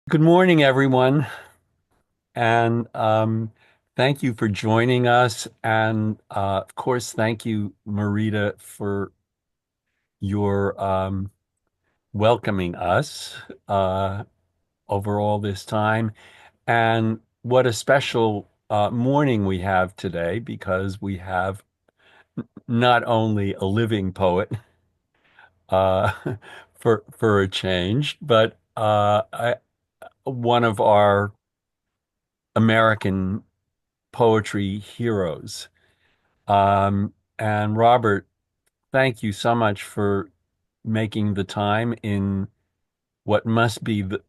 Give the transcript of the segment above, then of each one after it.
Good morning, everyone, and thank you for joining us. And of course, thank you, Marita, for your welcoming us uh, over all this time. And what a special morning we have today, because we have not only a living poet uh, for a change, but one of our American poetry heroes. And Robert, thank you so much for making the time in what must be the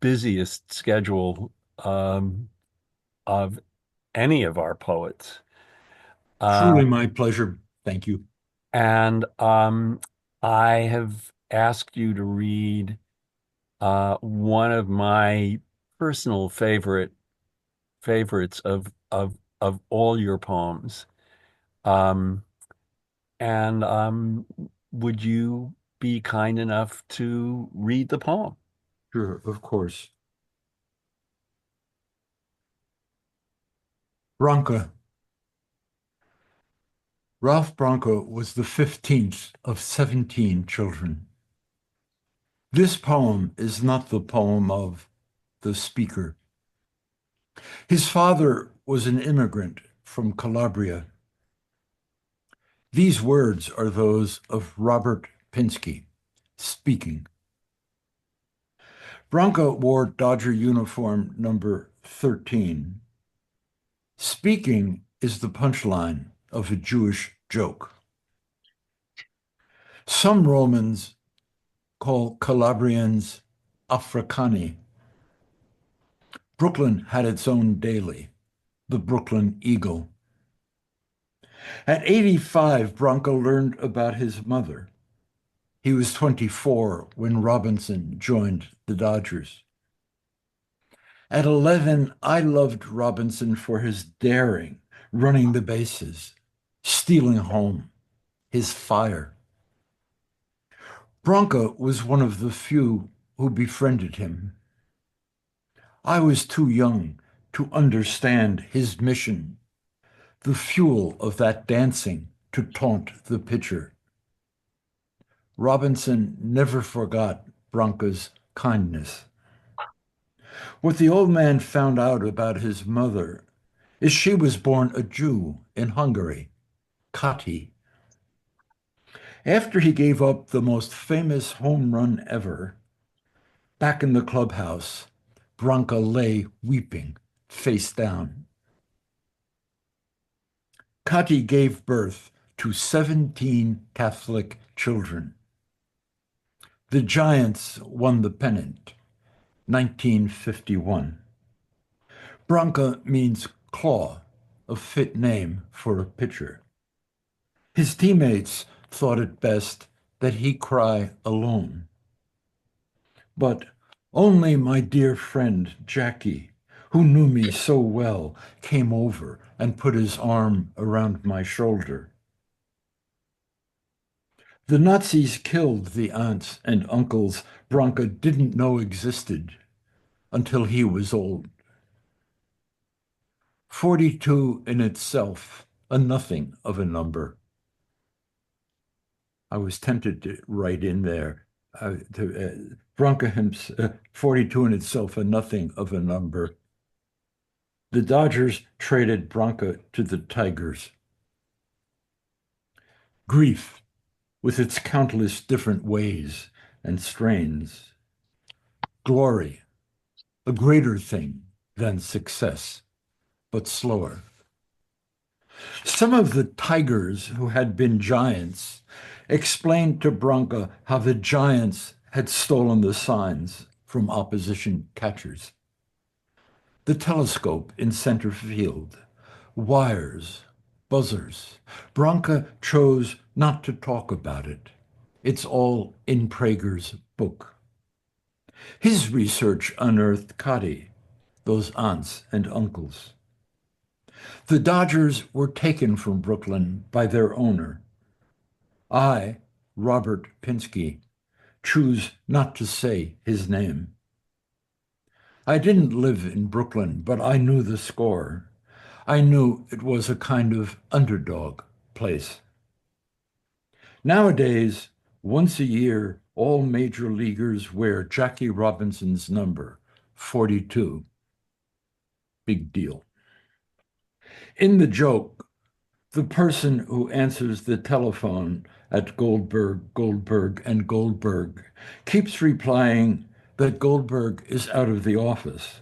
busiest schedule of any of our poets. Uh, Truly my pleasure. Thank you. and I have asked you to read one of my personal favorites of all your poems. Um, And would you be kind enough to read the poem? Sure, of course. Branca. Ralph Branca was the 15th of 17 children. This poem is not the poem of the speaker. His father was an immigrant from Calabria. These words are those of Robert Pinsky, speaking. Branca wore Dodger uniform number 13. Speaking is the punchline of a Jewish joke. Some Romans call Calabrians Africani. Brooklyn had its own daily, the Brooklyn Eagle. At 85, Branca learned about his mother. He was 24 when Robinson joined the Dodgers. At 11, I loved Robinson for his daring, running the bases, stealing home, his fire. Branca was one of the few who befriended him. I was too young to understand his mission, the fuel of that dancing to taunt the pitcher. Robinson never forgot Branca's kindness. What the old man found out about his mother is she was born a Jew in Hungary, Kati. After he gave up the most famous home run ever, back in the clubhouse, Branca lay weeping, face down. Kati gave birth to 17 Catholic children. The Giants won the pennant, 1951. Branca means claw, a fit name for a pitcher. His teammates thought it best that he cry alone. But only my dear friend Jackie, who knew me so well, came over and put his arm around my shoulder. The Nazis killed the aunts and uncles Branca didn't know existed until he was old. 42 in itself, a nothing of a number. I was tempted to write in there, Branca himself, 42 in itself, a nothing of a number. The Dodgers traded Branca to the Tigers. Grief, with its countless different ways and strains. Glory, a greater thing than success, but slower. Some of the Tigers who had been giants explained to Branca how the giants had stolen the signs from opposition catchers. The telescope in center field, wires, buzzers. Branca chose not to talk about it. It's all in Prager's book. His research unearthed Cotty, those aunts and uncles. The Dodgers were taken from Brooklyn by their owner. I, Robert Pinsky, choose not to say his name. I didn't live in Brooklyn, but I knew the score. I knew it was a kind of underdog place. Nowadays, once a year, all major leaguers wear Jackie Robinson's number, 42. Big deal. In the joke, the person who answers the telephone at Goldberg, Goldberg, and Goldberg keeps replying that Goldberg is out of the office,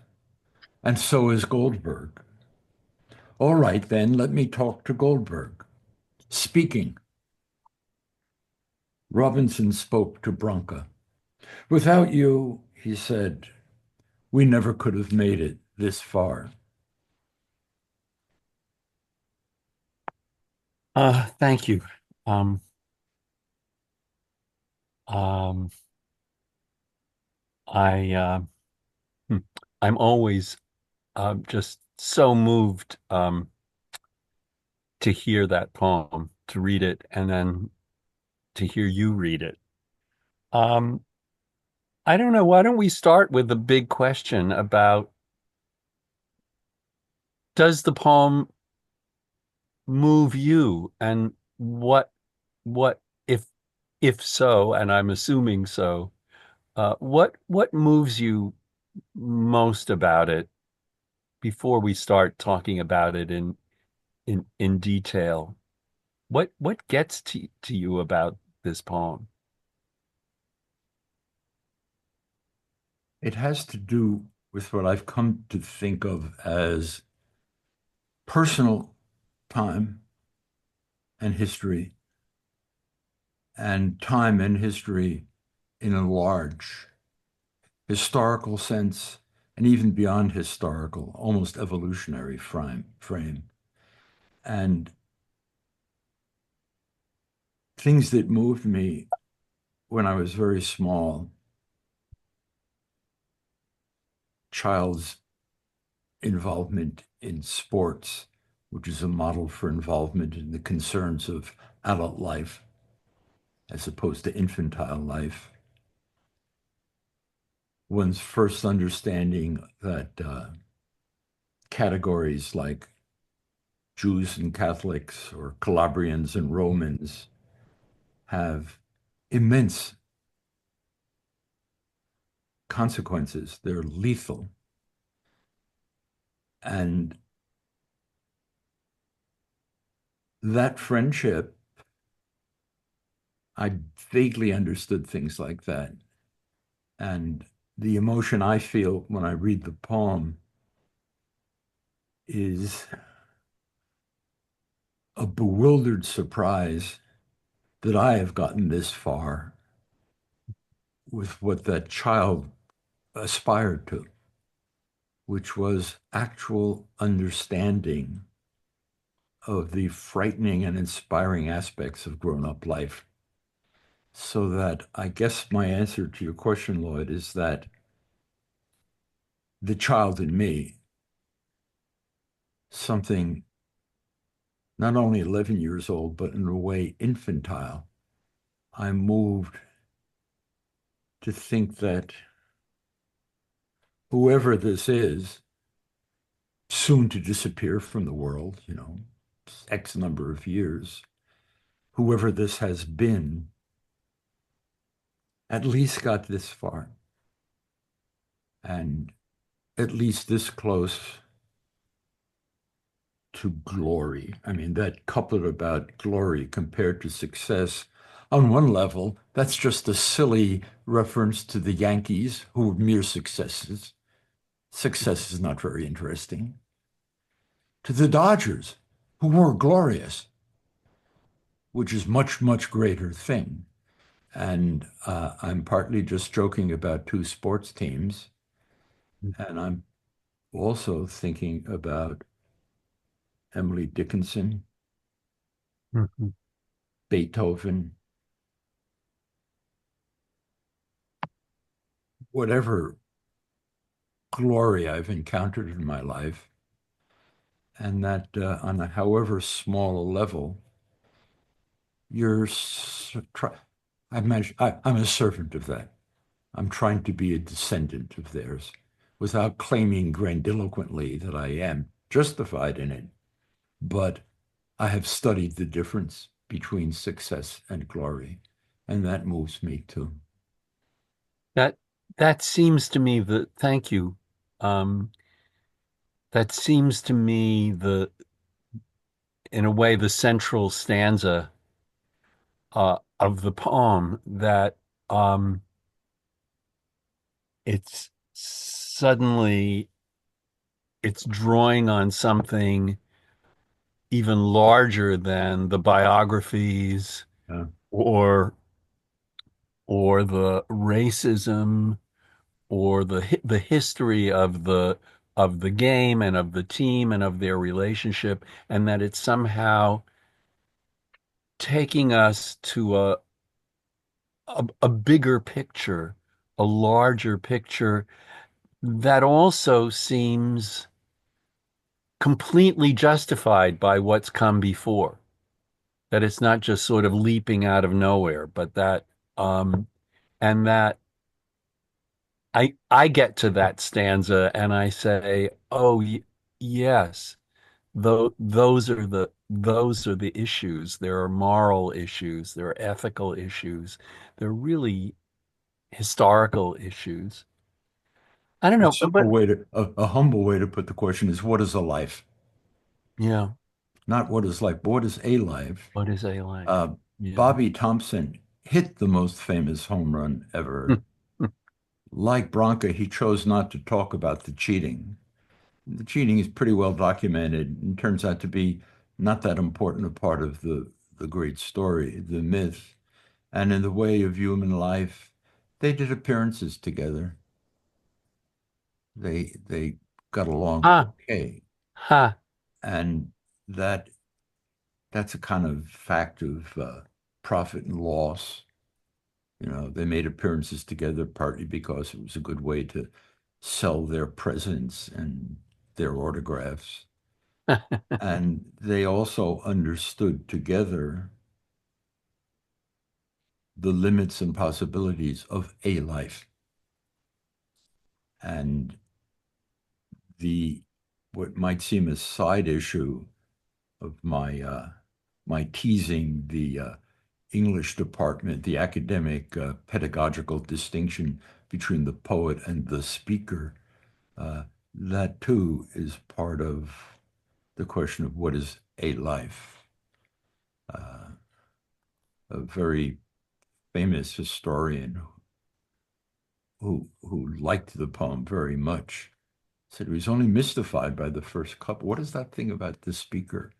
and so is Goldberg. All right, then, let me talk to Goldberg. Speaking. Robinson spoke to Branca. Without you, he said, we never could have made it this far. Thank you. Um, um, I hmm, I'm always just so moved to hear that poem, to read it, and then to hear you read it. Um, I don't know. Why don't we start with the big question about does the poem move you, and what if so, and I'm assuming so, what moves you most about it before we start talking about it in detail? What gets to you about this poem? It has to do with what I've come to think of as personal time and history, and time and history in a large historical sense, and even beyond historical, almost evolutionary frame. And things that moved me when I was very small, child's involvement in sports, which is a model for involvement in the concerns of adult life as opposed to infantile life. One's first understanding that categories like Jews and Catholics or Calabrians and Romans have immense consequences. They're lethal. And that friendship, I vaguely understood things like that. And the emotion I feel when I read the poem is a bewildered surprise that I have gotten this far with what that child aspired to, which was actual understanding of the frightening and inspiring aspects of grown-up life. So that I guess my answer to your question, Lloyd, is that the child in me, something not only 11 years old, but in a way infantile, I'm moved to think that whoever this is, soon to disappear from the world, X number of years, whoever this has been, at least got this far and at least this close to glory. I mean, that couplet about glory compared to success, on one level, that's just a silly reference to the Yankees, who were mere successes. Success is not very interesting. To the Dodgers, who were glorious, which is much, much greater thing. And I'm partly just joking about two sports teams. And I'm also thinking about Emily Dickinson, Mhm. Beethoven, whatever glory I've encountered in my life. And that on a however small a level, you're, I'm a servant of that. I'm trying to be a descendant of theirs. without claiming grandiloquently that I am justified in it. But I have studied the difference between success and glory, and that moves me too. That that seems to me the thank you. Um, that seems to me in a way, the central stanza of the poem that um, it's suddenly it's drawing on something even larger than the biographies Uh, or the racism or the history of the game and of the team and of their relationship, and that it's somehow taking us to a bigger picture, a larger picture that also seems completely justified by what's come before. That it's not just sort of leaping out of nowhere, but that um, and that I get to that stanza and I say, oh yes, those are the issues. There are moral issues, there are ethical issues, there are really historical issues. I don't a know, simple but way to, a humble way to put the question is, what is a life? yeah, Not what is life, but what is a life? what is a life? Uh, Yeah. Bobby Thompson hit the most famous home run ever. Like Branca, he chose not to talk about the cheating. The cheating is pretty well documented and turns out to be not that important a part of the great story, the myth. And in the way of human life, they did appearances together. They got along Ha, okay. ha. And that that's a kind of fact of profit and loss. You know, they made appearances together partly because it was a good way to sell their presence and their autographs. And they also understood together the limits and possibilities of a life. And the what might seem a side issue of my teasing the English department, the academic pedagogical distinction between the poet and the speaker, uh, that too is part of the question of what is a life. Uh, a very famous historian who liked the poem very much said he was only mystified by the first couple. What is that thing about the speaker?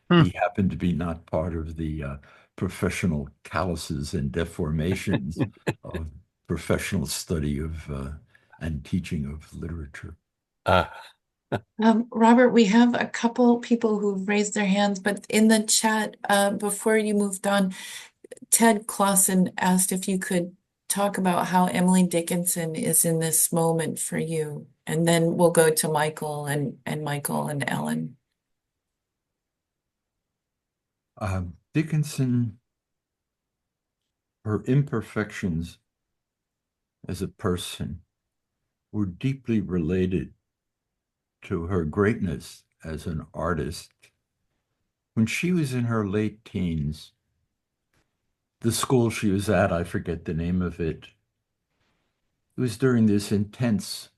Hmm. He happened to be not part of the professional calluses and deformations of professional study of and teaching of literature. Uh, Robert, we have a couple people who've raised their hands, but in the chat, before you moved on, Ted Clausen asked if you could talk about how Emily Dickinson is in this moment for you. And then we'll go to Michael and Michael and Ellen. Dickinson, her imperfections as a person were deeply related to her greatness as an artist. When she was in her late teens, the school she was at, I forget the name of it, it was during this intense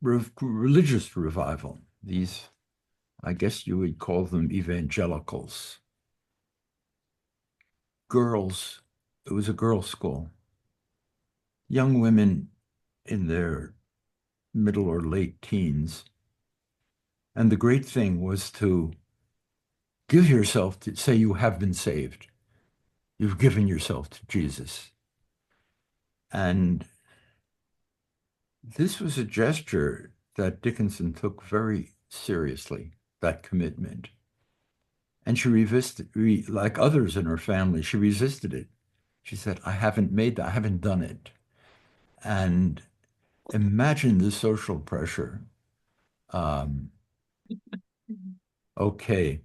religious revival. These, I guess you would call them evangelicals. Girls, it was a girls' school. Young women in their middle or late teens. And the great thing was to give yourself to say you have been saved. You've given yourself to Jesus. And this was a gesture that Dickinson took very seriously, that commitment. And she resisted, like others in her family, she resisted it. She said, I haven't made that, I haven't done it. And imagine the social pressure. Um, okay,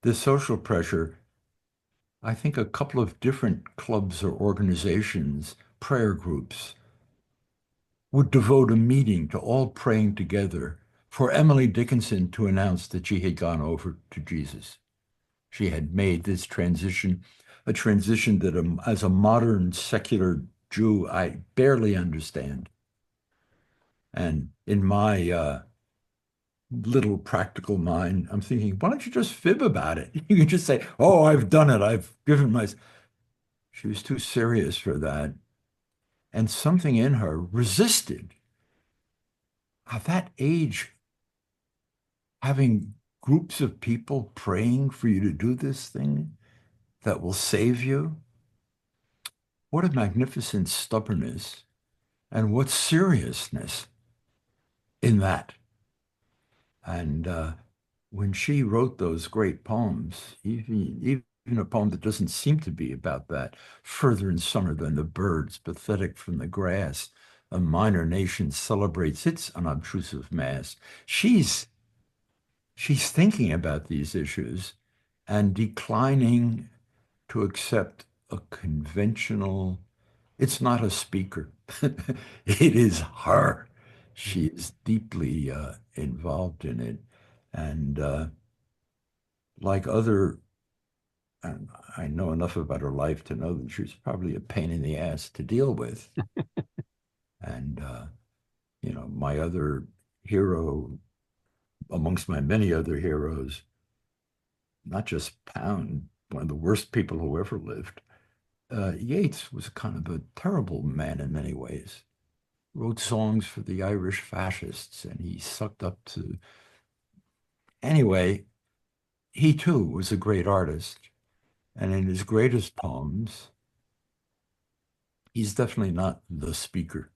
the social pressure, I think a couple of different clubs or organizations, prayer groups, would devote a meeting to all praying together for Emily Dickinson to announce that she had gone over to Jesus. She had made this transition, a transition that as a modern secular Jew, I barely understand. And in my little practical mind, I'm thinking, why don't you just fib about it? You can just say, oh, I've done it. I've given my. She was too serious for that. And something in her resisted. At that age, having groups of people praying for you to do this thing that will save you. What a magnificent stubbornness and what seriousness in that. And when she wrote those great poems, even a poem that doesn't seem to be about that, further in summer than the birds, pathetic from the grass, a minor nation celebrates its unobtrusive mass. She's thinking about these issues and declining to accept a conventional, it's not a speaker. It is her. She is deeply involved in it. And like other, and I know enough about her life to know that she's probably a pain in the ass to deal with. And, my other hero, amongst my many other heroes, not just Pound, one of the worst people who ever lived. Yeats was kind of a terrible man in many ways. Wrote songs for the Irish fascists, and he sucked up to. Anyway, he too was a great artist. And in his greatest poems, he's definitely not the speaker.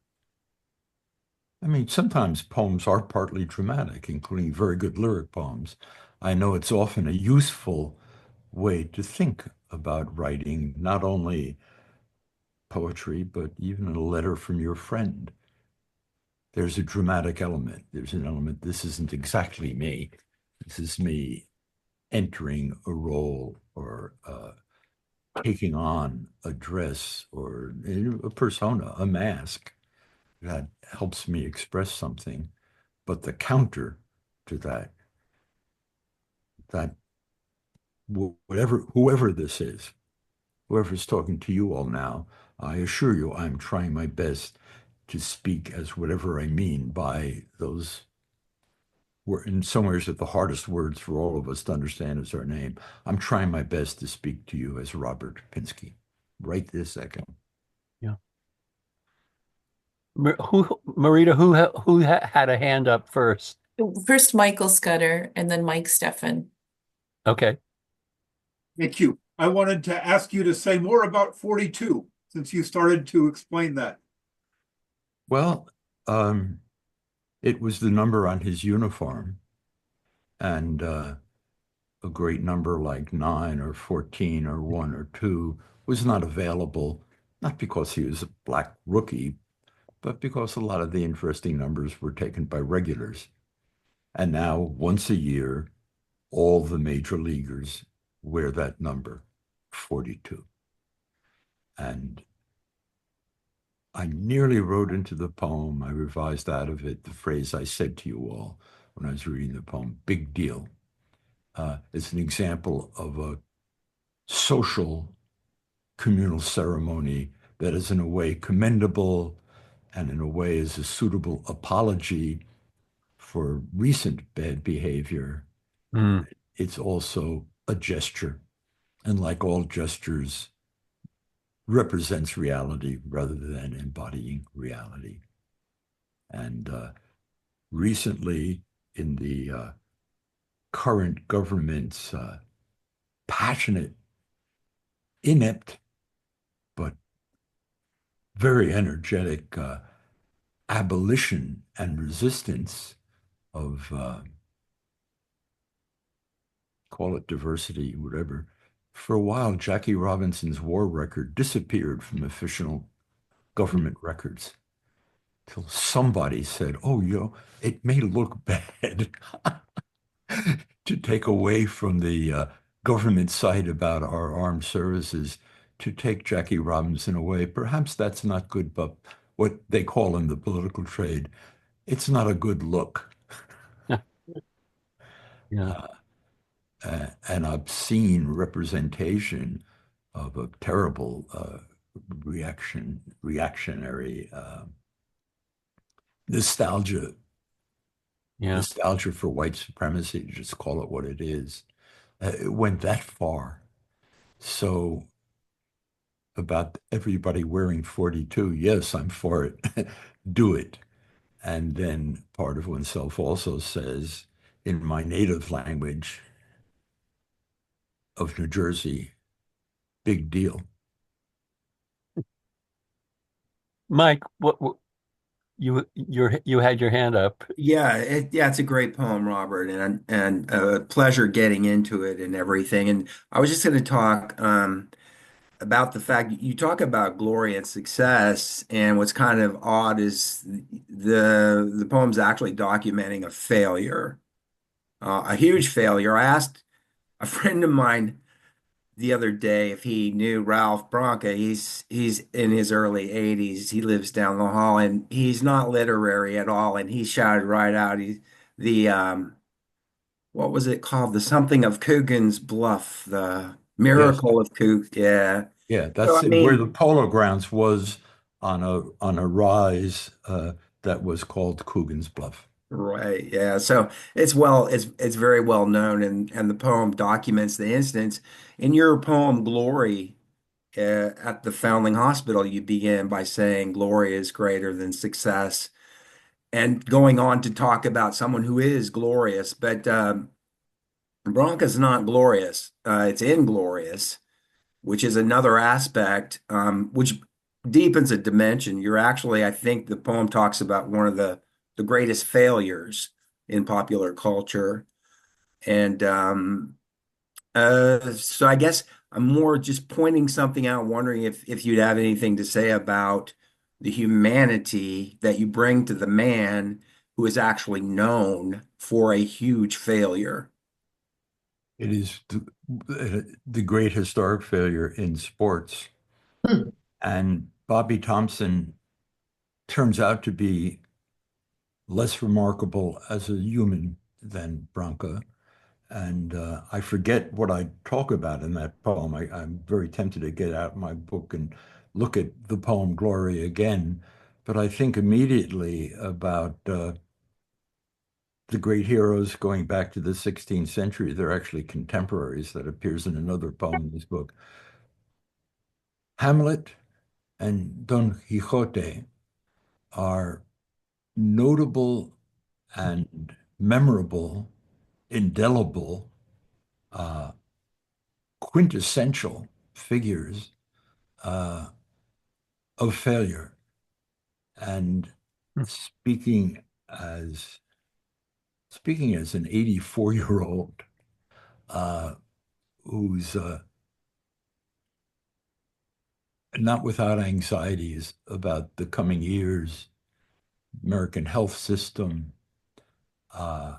I mean, sometimes poems are partly dramatic, including very good lyric poems. I know it's often a useful way to think about writing, not only poetry, but even a letter from your friend. There's a dramatic element. There's an element, this isn't exactly me. This is me entering a role or taking on a dress or a persona, a mask that helps me express something. But the counter to that whoever this is, whoever's talking to you all now, I assure you, I'm trying my best to speak as whatever I mean by those were in some ways the hardest words for all of us to understand is our name. I'm trying my best to speak to you as Robert Pinsky right this second. Yeah. Marita, who had a hand up first? First Michael Scudder and then Mike Steffen. Okay. Thank you. I wanted to ask you to say more about 42, since you started to explain that. Well, it was the number on his uniform, and a great number like 9 or 14 or 1 or 2 was not available, not because he was a black rookie, but because a lot of the interesting numbers were taken by regulars. And now, once a year, all the major leaguers wear that number, 42. And I nearly wrote into the poem, I revised out of it the phrase I said to you all when I was reading the poem, big deal. It's an example of a social communal ceremony that is in a way commendable and in a way is a suitable apology for recent bad behavior. Mm. It's also a gesture. And like all gestures, represents reality rather than embodying reality. And recently, in the current government's passionate, inept, but very energetic abolition and resistance of, call it diversity, whatever. For a while, Jackie Robinson's war record disappeared from official government records till somebody said, oh, it may look bad to take away from the government site about our armed services to take Jackie Robinson away. Perhaps that's not good what they call in the political trade, it's not a good look. Yeah. An obscene representation of a terrible reactionary nostalgia, Yeah. nostalgia for white supremacy, to just call it what it is. It went that far. So about everybody wearing 42, yes, I'm for it. Do it. And then part of oneself also says, in my native language of New Jersey, big deal. Mike, what you had your hand up. Yeah, it's a great poem, Robert, and a pleasure getting into it and everything. And I was just going to talk about the fact you talk about glory and success, and what's kind of odd is the poem's actually documenting a failure, a huge failure. I asked a friend of mine the other day if he knew Ralph Branca. He's in his early 80s. He lives down the hall, and he's not literary at all. And he shouted right out, the what was it called? The something of Coogan's Bluff, the Yes. miracle of Coog. Yeah. Yeah, So that's I where the mean, Polo Grounds was on a rise that was called Coogan's Bluff. right. Yeah. So it's very well known, and the poem documents the instance. In your poem, Glory. At the Foundling Hospital, you begin by saying glory is greater than success, and going on to talk about someone who is glorious. But Bronca's not glorious; it's inglorious, which is another aspect, which deepens a dimension. You're actually, I think, the poem talks about one of the greatest failures in popular culture, and so I guess I'm more just pointing something out, wondering if you'd have anything to say about the humanity that you bring to the man who is actually known for a huge failure. It is the great historic failure in sports. And Bobby Thompson turns out to be less remarkable as a human than Branca. And I forget what I talk about in that poem. I'm very tempted to get out my book and look at the poem Glory again. But I think immediately about the great heroes going back to the 16th century. They're actually contemporaries. That appears in another poem in this book. Hamlet and Don Quixote are notable and memorable, indelible, uh, quintessential figures uh, of failure. And speaking as an 84-year-old who's not without anxieties about the coming years, American health system, uh,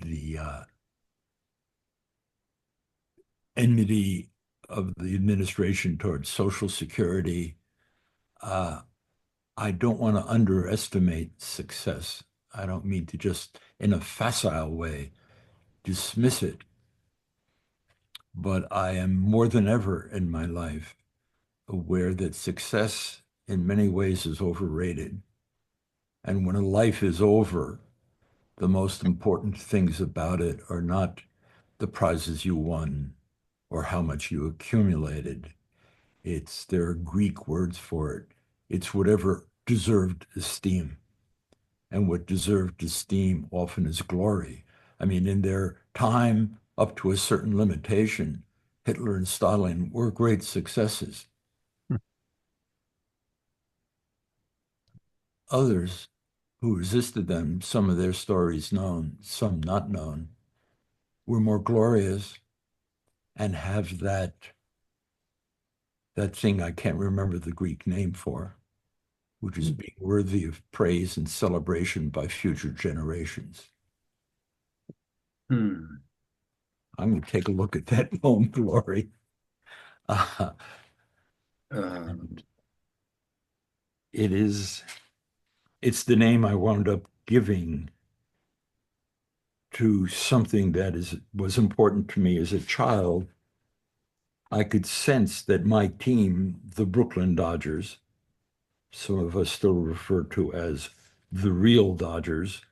the enmity of the administration towards Social Security. I don't want to underestimate success. I don't mean to just, in a facile way, dismiss it, but I am more than ever in my life aware that success in many ways is overrated. And when a life is over, the most important things about it are not the prizes you won or how much you accumulated. There are Greek words for it. It's whatever deserved esteem. And what deserved esteem often is glory. I mean, in their time, up to a certain limitation, Hitler and Stalin were great successes. Others who resisted them, some of their stories known, some not known, were more glorious and have that thing I can't remember the Greek name for, which is being worthy of praise and celebration by future generations. Hmm. I'm going to take a look at that poem, Glory. Uh, Uh, and it's the name I wound up giving to something that was important to me as a child. I could sense that my team, the Brooklyn Dodgers, some of us still refer to as the real Dodgers,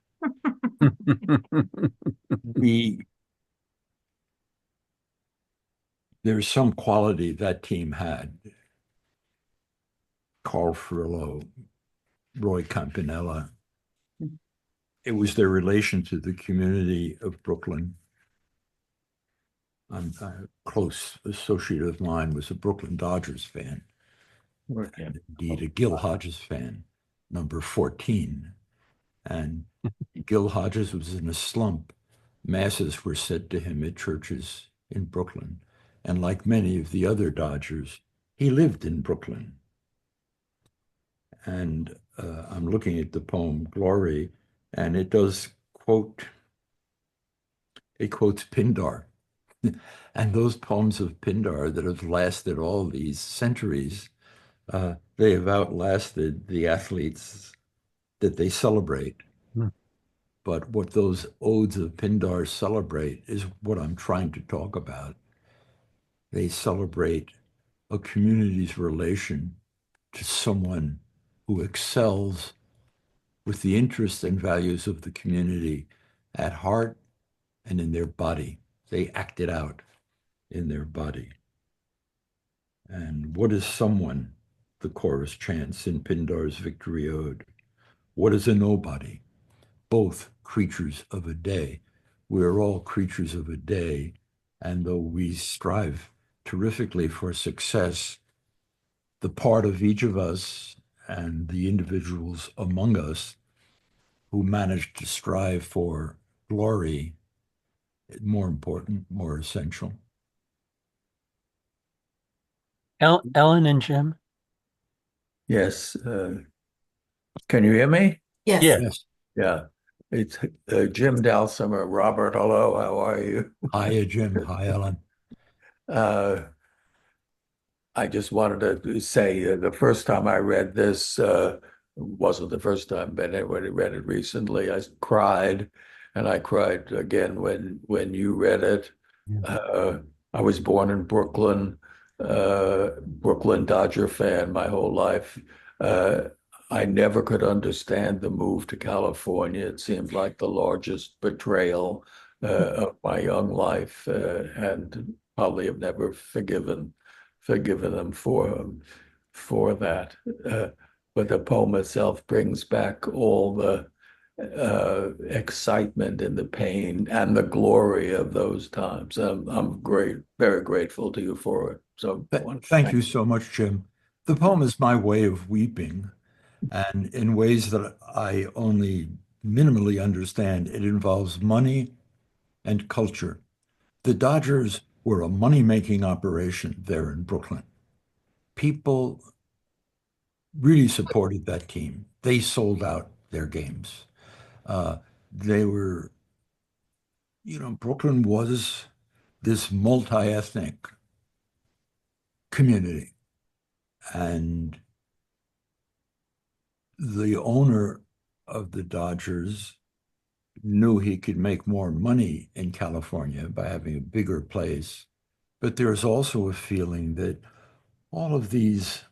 there's some quality that team had. Carl Furlow, Roy Campanella. It was their relation to the community of Brooklyn. A close associate of mine was a Brooklyn Dodgers fan, and indeed a Gil Hodges fan, number 14. And Gil Hodges was in a slump. Masses were said to him at churches in Brooklyn. And like many of the other Dodgers, he lived in Brooklyn. And I'm looking at the poem Glory, and it does quote, it quotes Pindar. And those poems of Pindar that have lasted all these centuries, they have outlasted the athletes that they celebrate. But what those odes of Pindar celebrate is what I'm trying to talk about. They celebrate a community's relation to someone who excels with the interests and values of the community at heart and in their body. They act it out in their body. And what is someone? The chorus chants in Pindar's Victory Ode. What is a nobody? Both creatures of a day. We are all creatures of a day, and though we strive terrifically for success, the part of each of us and the individuals among us who manage to strive for glory, more important, more essential. Ellen and Jim? Yes. Can you hear me? Yes. Yes. Yeah. It's Jim Dalsummer. Robert, hello. How are you? Hi, Jim. Hi, Ellen. I just wanted to say the first time I read this wasn't the first time, but anybody read it recently. I cried, and I cried again when you read it. I was born in Brooklyn, Brooklyn Dodger fan my whole life. I never could understand the move to California. It seemed like the largest betrayal of my young life, and probably have never forgiven them for that. But the poem itself brings back all the excitement and the pain and the glory of those times. I'm very grateful to you for it. So Thank you so much, Jim. The poem is my way of weeping, and in ways that I only minimally understand. It involves money and culture. The Dodgers were a money-making operation there in Brooklyn. People really supported that team. They sold out their games. They were, Brooklyn was this multi-ethnic community. And the owner of the Dodgers knew he could make more money in California by having a bigger place. But there's also a feeling that all of these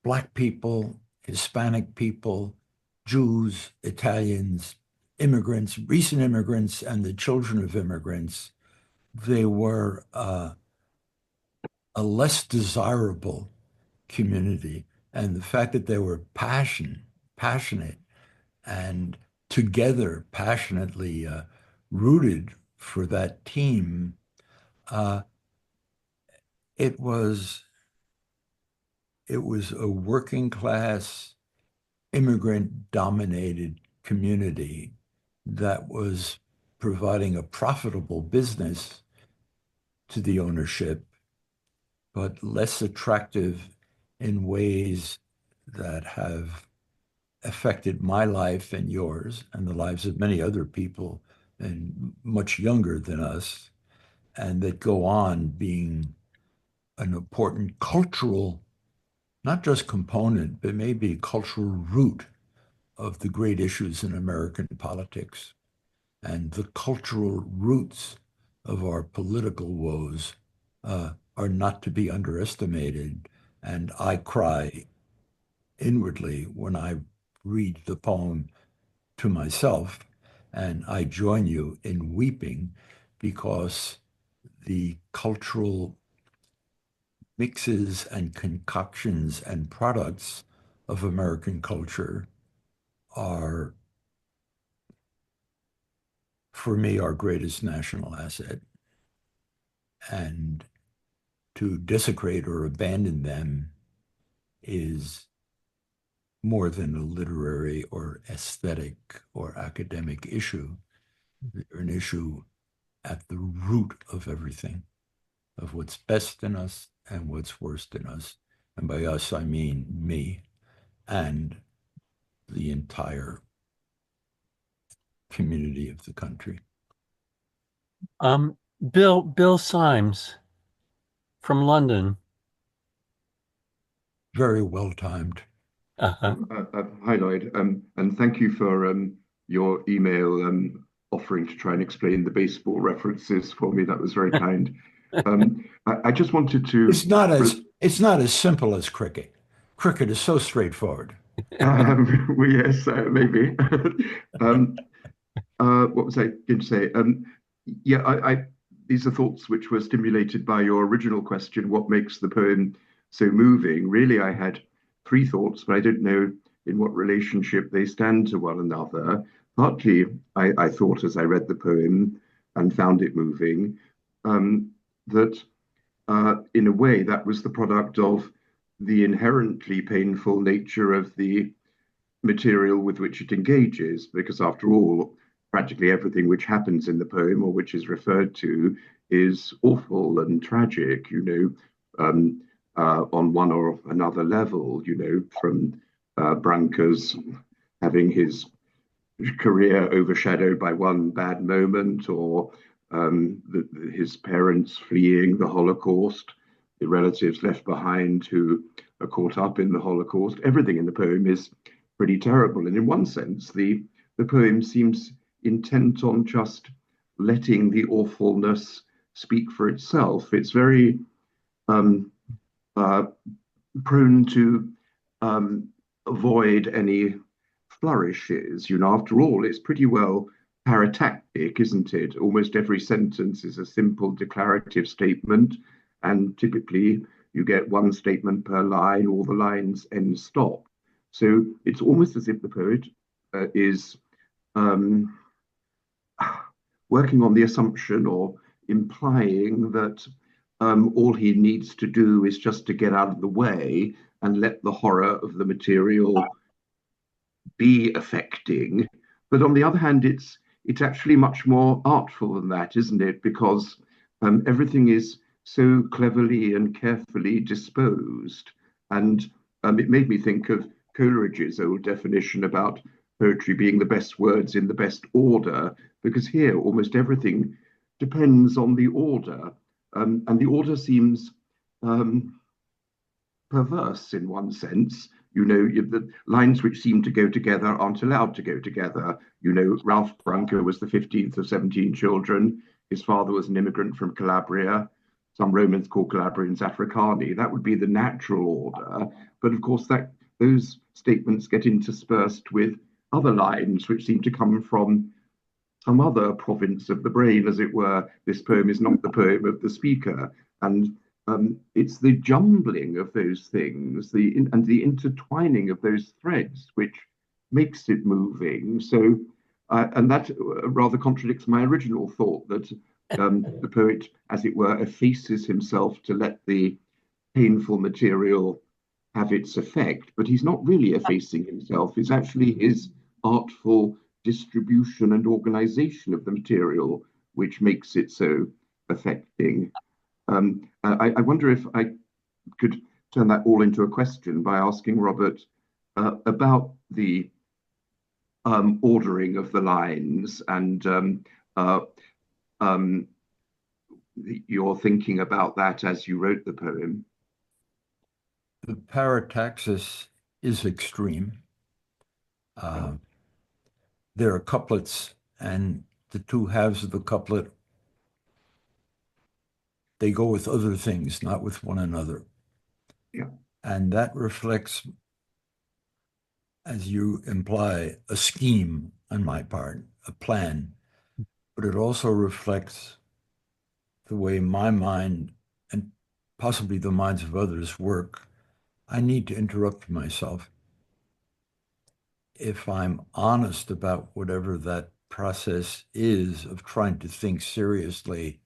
Black people, Hispanic people, Jews, Italians, immigrants, recent immigrants, and the children of immigrants, they were a less desirable community. And the fact that they were passionate, and together passionately rooted for that team, it was a working class, immigrant dominated community that was providing a profitable business to the ownership, but less attractive in ways that have affected my life and yours and the lives of many other people and much younger than us, and that go on being an important cultural not just component, but maybe cultural root of the great issues in American politics. And the cultural roots of our political woes are not to be underestimated. And I cry inwardly when I read the poem to myself, and I join you in weeping because the cultural mixes and concoctions and products of American culture are, for me, our greatest national asset. And to desecrate or abandon them is more than a literary or aesthetic or academic issue. They're an issue at the root of everything, of what's best in us and what's worst in us. And by us, I mean me and the entire community of the country. Bill Symes from London. Very well timed. Uh-huh. Hi, Lloyd, and thank you for your email offering to try and explain the baseball references for me. That was very kind. I just wanted to. It's not as simple as cricket. Cricket is so straightforward. Well, yes, maybe. What was I going to say? Yeah, these are thoughts which were stimulated by your original question, what makes the poem so moving? Really, I had three thoughts, but I don't know in what relationship they stand to one another. Partly, I thought as I read the poem and found it moving, that in a way that was the product of the inherently painful nature of the material with which it engages, because after all, practically everything which happens in the poem or which is referred to is awful and tragic, on one or another level, from Branca's having his career overshadowed by one bad moment, or his parents fleeing the Holocaust, the relatives left behind who are caught up in the Holocaust. Everything in the poem is pretty terrible. And in one sense, the poem seems intent on just letting the awfulness speak for itself. It's very prone to avoid any flourishes. After all, it's pretty well paratactic, isn't it? Almost every sentence is a simple declarative statement, and typically you get one statement per line, all the lines end stop. So it's almost as if the poet is working on the assumption or implying that all he needs to do is just to get out of the way and let the horror of the material be affecting. But on the other hand, it's actually much more artful than that, isn't it? Because everything is so cleverly and carefully disposed. And it made me think of Coleridge's old definition about poetry being the best words in the best order, because here almost everything depends on the order. And the order seems perverse in one sense. The lines which seem to go together aren't allowed to go together. Ralph Branca was the 15th of 17 children. His father was an immigrant from Calabria. Some Romans call Calabrians Africani. That would be the natural order. But of course, those statements get interspersed with other lines which seem to come from some other province of the brain, as it were. This poem is not the poem of the speaker. And it's the jumbling of those things, and the intertwining of those threads, which makes it moving. So, and that rather contradicts my original thought that the poet, as it were, effaces himself to let the painful material have its effect. But he's not really effacing himself. It's actually his artful distribution and organization of the material which makes it so affecting. I wonder if I could turn that all into a question by asking Robert about the ordering of the lines and your thinking about that as you wrote the poem. The parataxis is extreme. There are couplets, and the two halves of the couplet, they go with other things, not with one another. Yeah. And that reflects, as you imply, a scheme on my part, a plan, but it also reflects the way my mind and possibly the minds of others work. I need to interrupt myself. If I'm honest about whatever that process is of trying to think seriously,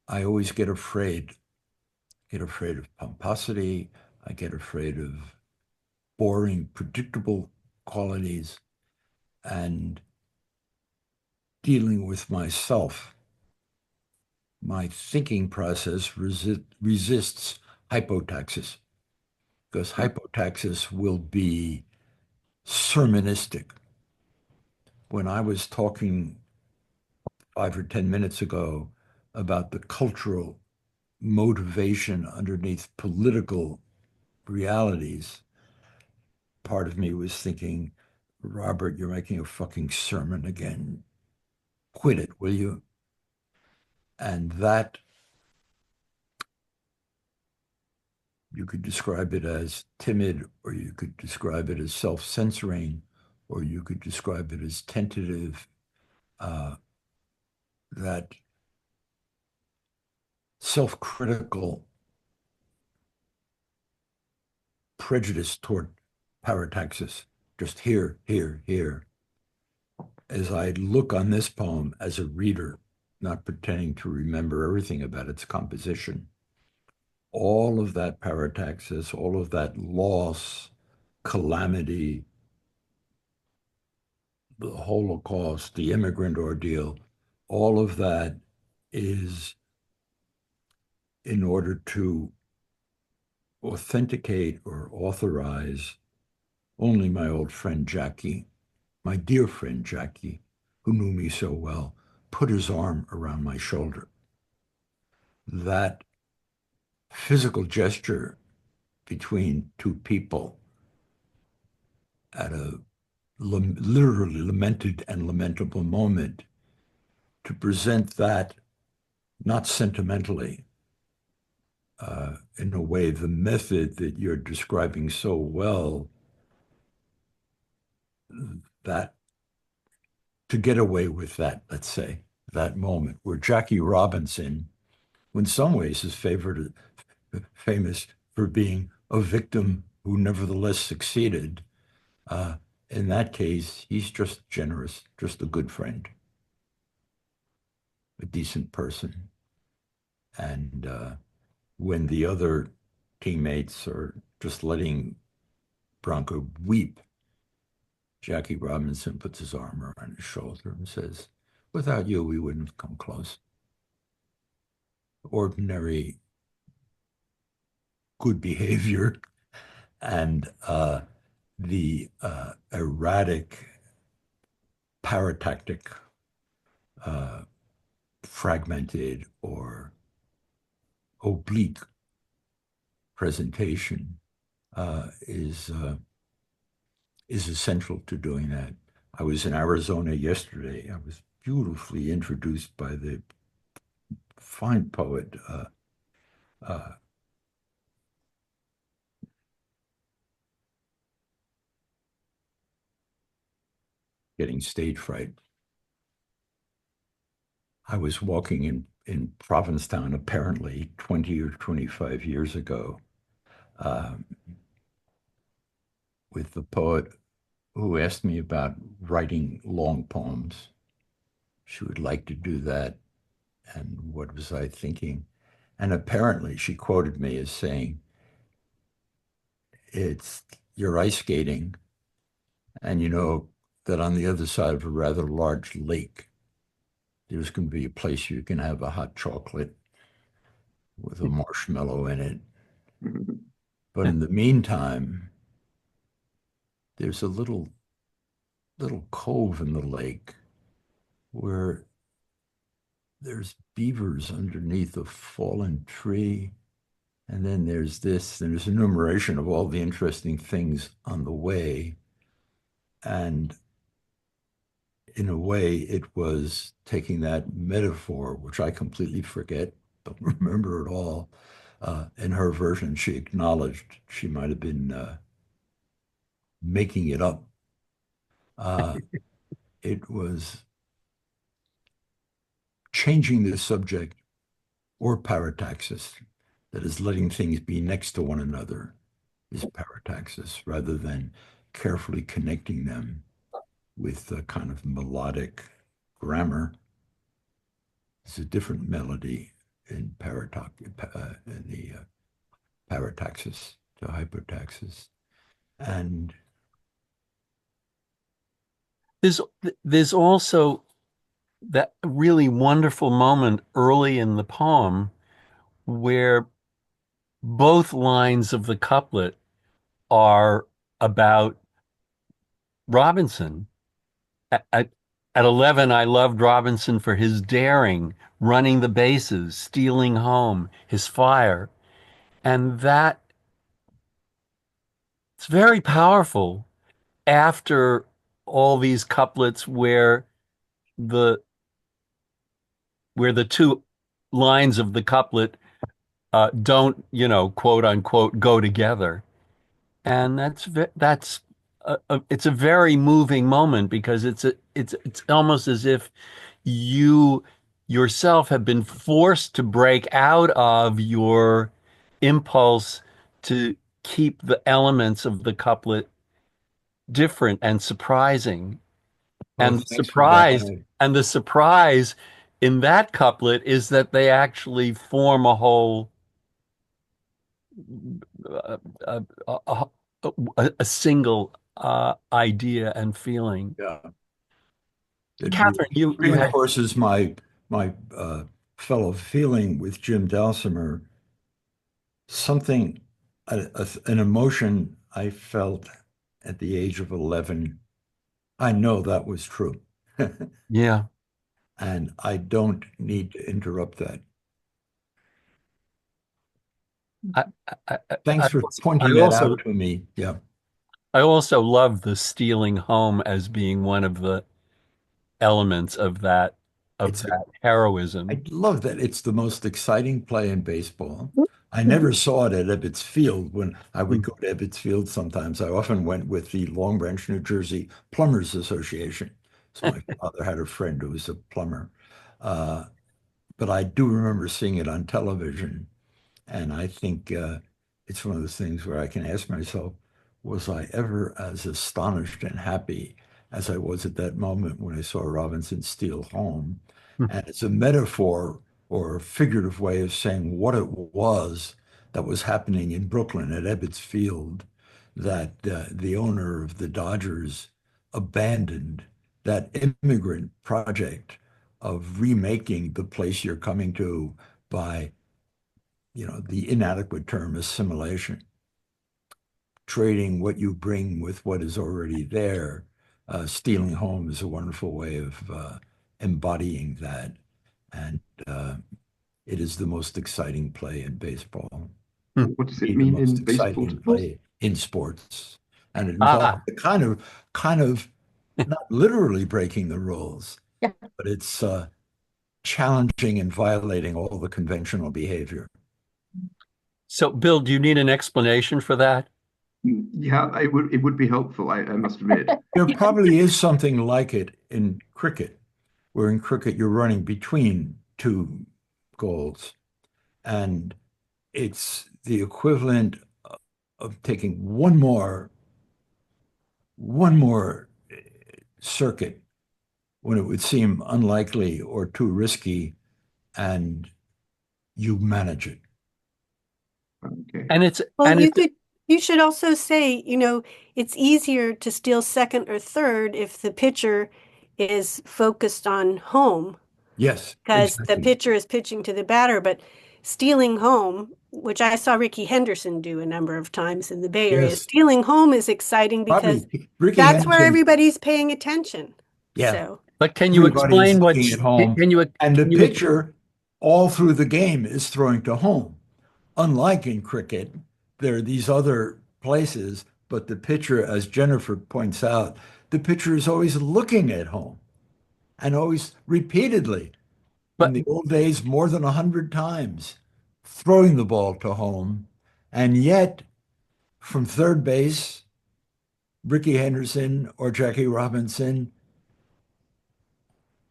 I always get afraid. Get afraid of pomposity. I get afraid of boring, predictable qualities, and dealing with myself. My thinking process resists hypotaxis, because hypotaxis will be sermonistic. When I was talking 5 or 10 minutes ago about the cultural motivation underneath political realities, part of me was thinking, Robert, you're making a fucking sermon again. Quit it, will you? And that, you could describe it as timid, or you could describe it as self-censoring, or you could describe it as tentative. That self-critical prejudice toward parataxis, just here, here, here. As I look on this poem as a reader, not pretending to remember everything about its composition, all of that parataxis, all of that loss, calamity, the Holocaust, the immigrant ordeal, all of that is in order to authenticate or authorize only my old friend Jackie, my dear friend Jackie, who knew me so well, put his arm around my shoulder. That physical gesture between two people at a literally lamented and lamentable moment, to present that not sentimentally, in a way, the method that you're describing so well, that to get away with that, let's say, that moment where Jackie Robinson, in some ways, is famous for being a victim who nevertheless succeeded. In that case, he's just generous, just a good friend, a decent person. And when the other teammates are just letting Branca weep, Jackie Robinson puts his arm around his shoulder and says, without you, we wouldn't have come close. Ordinary good behavior and the erratic, paratactic, fragmented, or oblique presentation is essential to doing that. I was in Arizona yesterday. I was beautifully introduced by the fine poet getting stage fright. I was walking in Provincetown, apparently 20 or 25 years ago, with the poet who asked me about writing long poems. She would like to do that. And what was I thinking? And apparently she quoted me as saying, you're ice skating, and you know that on the other side of a rather large lake, there's going to be a place you can have a hot chocolate with a marshmallow in it. But in the meantime, there's a little cove in the lake where there's beavers underneath a fallen tree, And then there's this, and there's enumeration of all the interesting things on the way. And in a way, it was taking that metaphor, which I completely forget, don't remember at all. In her version, she acknowledged she might have been making it up. It was changing the subject or parataxis, that is letting things be next to one another, is parataxis, rather than carefully connecting them with a kind of melodic grammar. It's a different melody in the parataxis to hypotaxis. And there's also that really wonderful moment early in the poem where both lines of the couplet are about Robinson. At 11, I loved Robinson for his daring, running the bases, stealing home, his fire. And that it's very powerful after all these couplets the where the two lines of the couplet don't, quote unquote, go together. And it's a very moving moment because it's almost as if you yourself have been forced to break out of your impulse to keep the elements of the couplet different and surprising. And thanks for that. the surprise in that couplet is that they actually form a whole a, a, a single idea and feeling. Yeah. It Catherine, you had reinforces my fellow feeling with Jim Dalsimer. Something, an emotion I felt at the age of 11. I know that was true. yeah. And I don't need to interrupt that. Thanks for pointing that out to me. Yeah. I also love the stealing home as being one of the elements of that heroism. I love that it's the most exciting play in baseball. I never saw it at Ebbets Field. When I would go to Ebbets Field sometimes, I often went with the Long Branch, New Jersey Plumbers Association. So my father had a friend who was a plumber. But I do remember seeing it on television. And I think it's one of those things where I can ask myself, was I ever as astonished and happy as I was at that moment when I saw Robinson steal home? And it's a metaphor or a figurative way of saying what it was that was happening in Brooklyn at Ebbets Field, that the owner of the Dodgers abandoned that immigrant project of remaking the place you're coming to by, the inadequate term assimilation, trading what you bring with what is already there. Stealing home is a wonderful way of embodying that. And it is the most exciting play in baseball. What does it mean in baseball? Exciting play in sports. And it involves the kind of not literally breaking the rules, but it's challenging and violating all the conventional behavior. So, Bill, do you need an explanation for that? Yeah, it would be helpful, I must admit. There probably is something like it in cricket, where in cricket you're running between two goals. And it's the equivalent of taking one more circuit when it would seem unlikely or too risky, and you manage it. Okay. And it's Well, you should also say, it's easier to steal second or third if the pitcher is focused on home. Yes, because exactly. the pitcher is pitching to the batter, but stealing home, which I saw Ricky Henderson do a number of times in the Bay Area, Yes. stealing home is exciting because Ricky that's where Henderson, everybody's paying attention. Yeah. So, but can you everybody's explain looking at home, and the pitcher all through the game is throwing to home. unlike in cricket, there are these other places, but the pitcher, as Jennifer points out, the pitcher is always looking at home and always repeatedly, in But the old days, more than 100 times, throwing the ball to home. And yet, from third base, Ricky Henderson or Jackie Robinson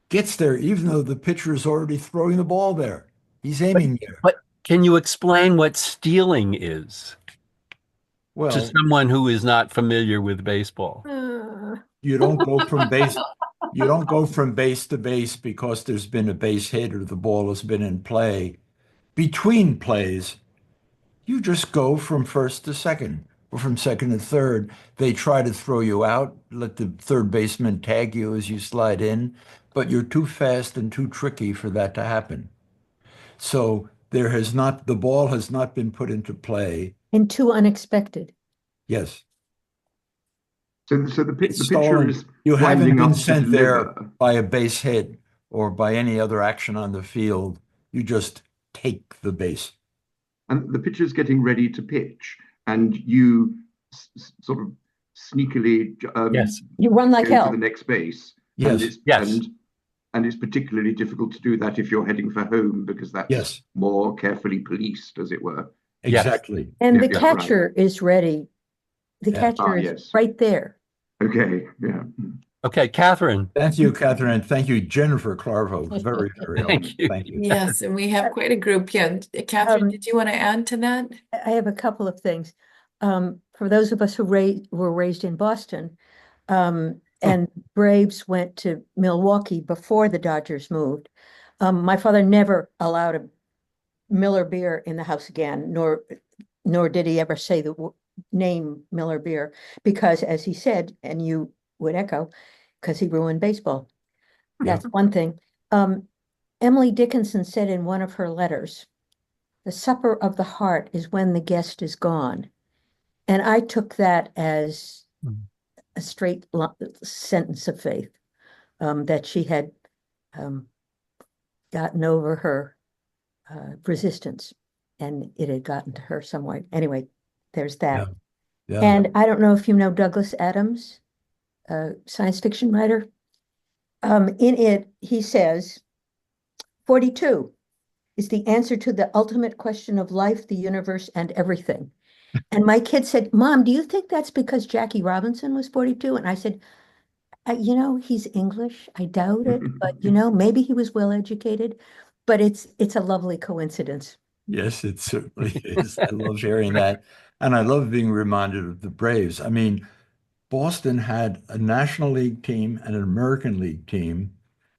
gets there, even though the pitcher is already throwing the ball there. He's aiming there. but can you explain what stealing is to Well, someone who is not familiar with baseball? you don't go from base to base because there's been a base hit or the ball has been in play. Between plays, you just go from first to second or from second to third. They try to throw you out, let the third baseman tag you as you slide in, but you're too fast and too tricky for that to happen. So the ball has not been put into play. And too unexpected. Yes. So the It's pitcher stolen. is You haven't winding been up to sent there deliver. by a base hit or by any other action on the field. You just take the base. And the pitcher's getting ready to pitch, and you sort of sneakily Yes. You run like go to hell. the next base. Yes. And it's, Yes. and it's particularly difficult to do that if you're heading for home, because that's Yes, more carefully policed, as it were. Yes. exactly. And Yeah, the yeah, catcher is ready. The Yeah. catcher is Yes. right there. Okay, yeah. Okay, Catherine. Thank you, Catherine. Thank you, Jennifer Clarvo. Very, very Thank helpful. you. Thank you. Yes, and we have quite a group. Yeah, Catherine, did you want to add to that? I have a couple of things. For those of us who were raised in Boston, and Braves went to Milwaukee before the Dodgers moved. My father never allowed a Miller beer in the house again, nor did he ever say the name Miller beer, because as he said, and you would echo, because he ruined baseball. Yeah. That's one thing. Emily Dickinson said in one of her letters, "The supper of the heart is when the guest is gone." And I took that as a straight sentence of faith, that she had gotten over her resistance, and it had gotten to her somewhat. Anyway, there's that. Yeah. And I don't know if you know Douglas Adams, a science fiction writer. In it, he says, 42 is the answer to the ultimate question of life, the universe, and everything. And my kid said, "Mom, do you think that's because Jackie Robinson was 42?" And I said, he's English. I doubt it, but maybe he was well educated. But it's a lovely coincidence. Yes, it certainly is. I love hearing that. And I love being reminded of the Braves. I mean, Boston had a National League team and an American League team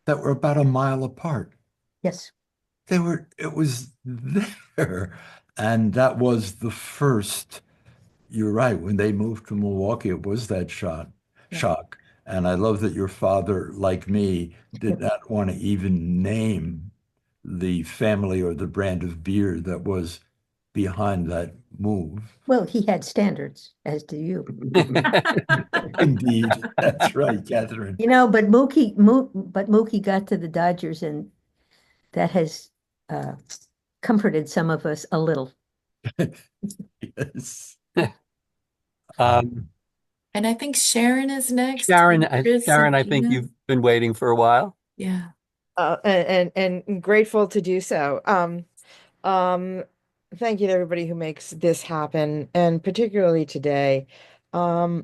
that were about a mile apart. Yes. It was there. And that was the first, you're right, when they moved to Milwaukee, it was that shock. And I love that your father, like me, did not want to even name the family or the brand of beer that was behind that move. Well, he had standards, as do you. Indeed. That's right, Catherine. But Mookie got to the Dodgers, and that has comforted some of us a little. Yes. And I think Sharon is next. Sharon, Chris Sharon, and I think Gina. you've been waiting for a while. Yeah. And grateful to do so. Thank you to everybody who makes this happen, and particularly today. I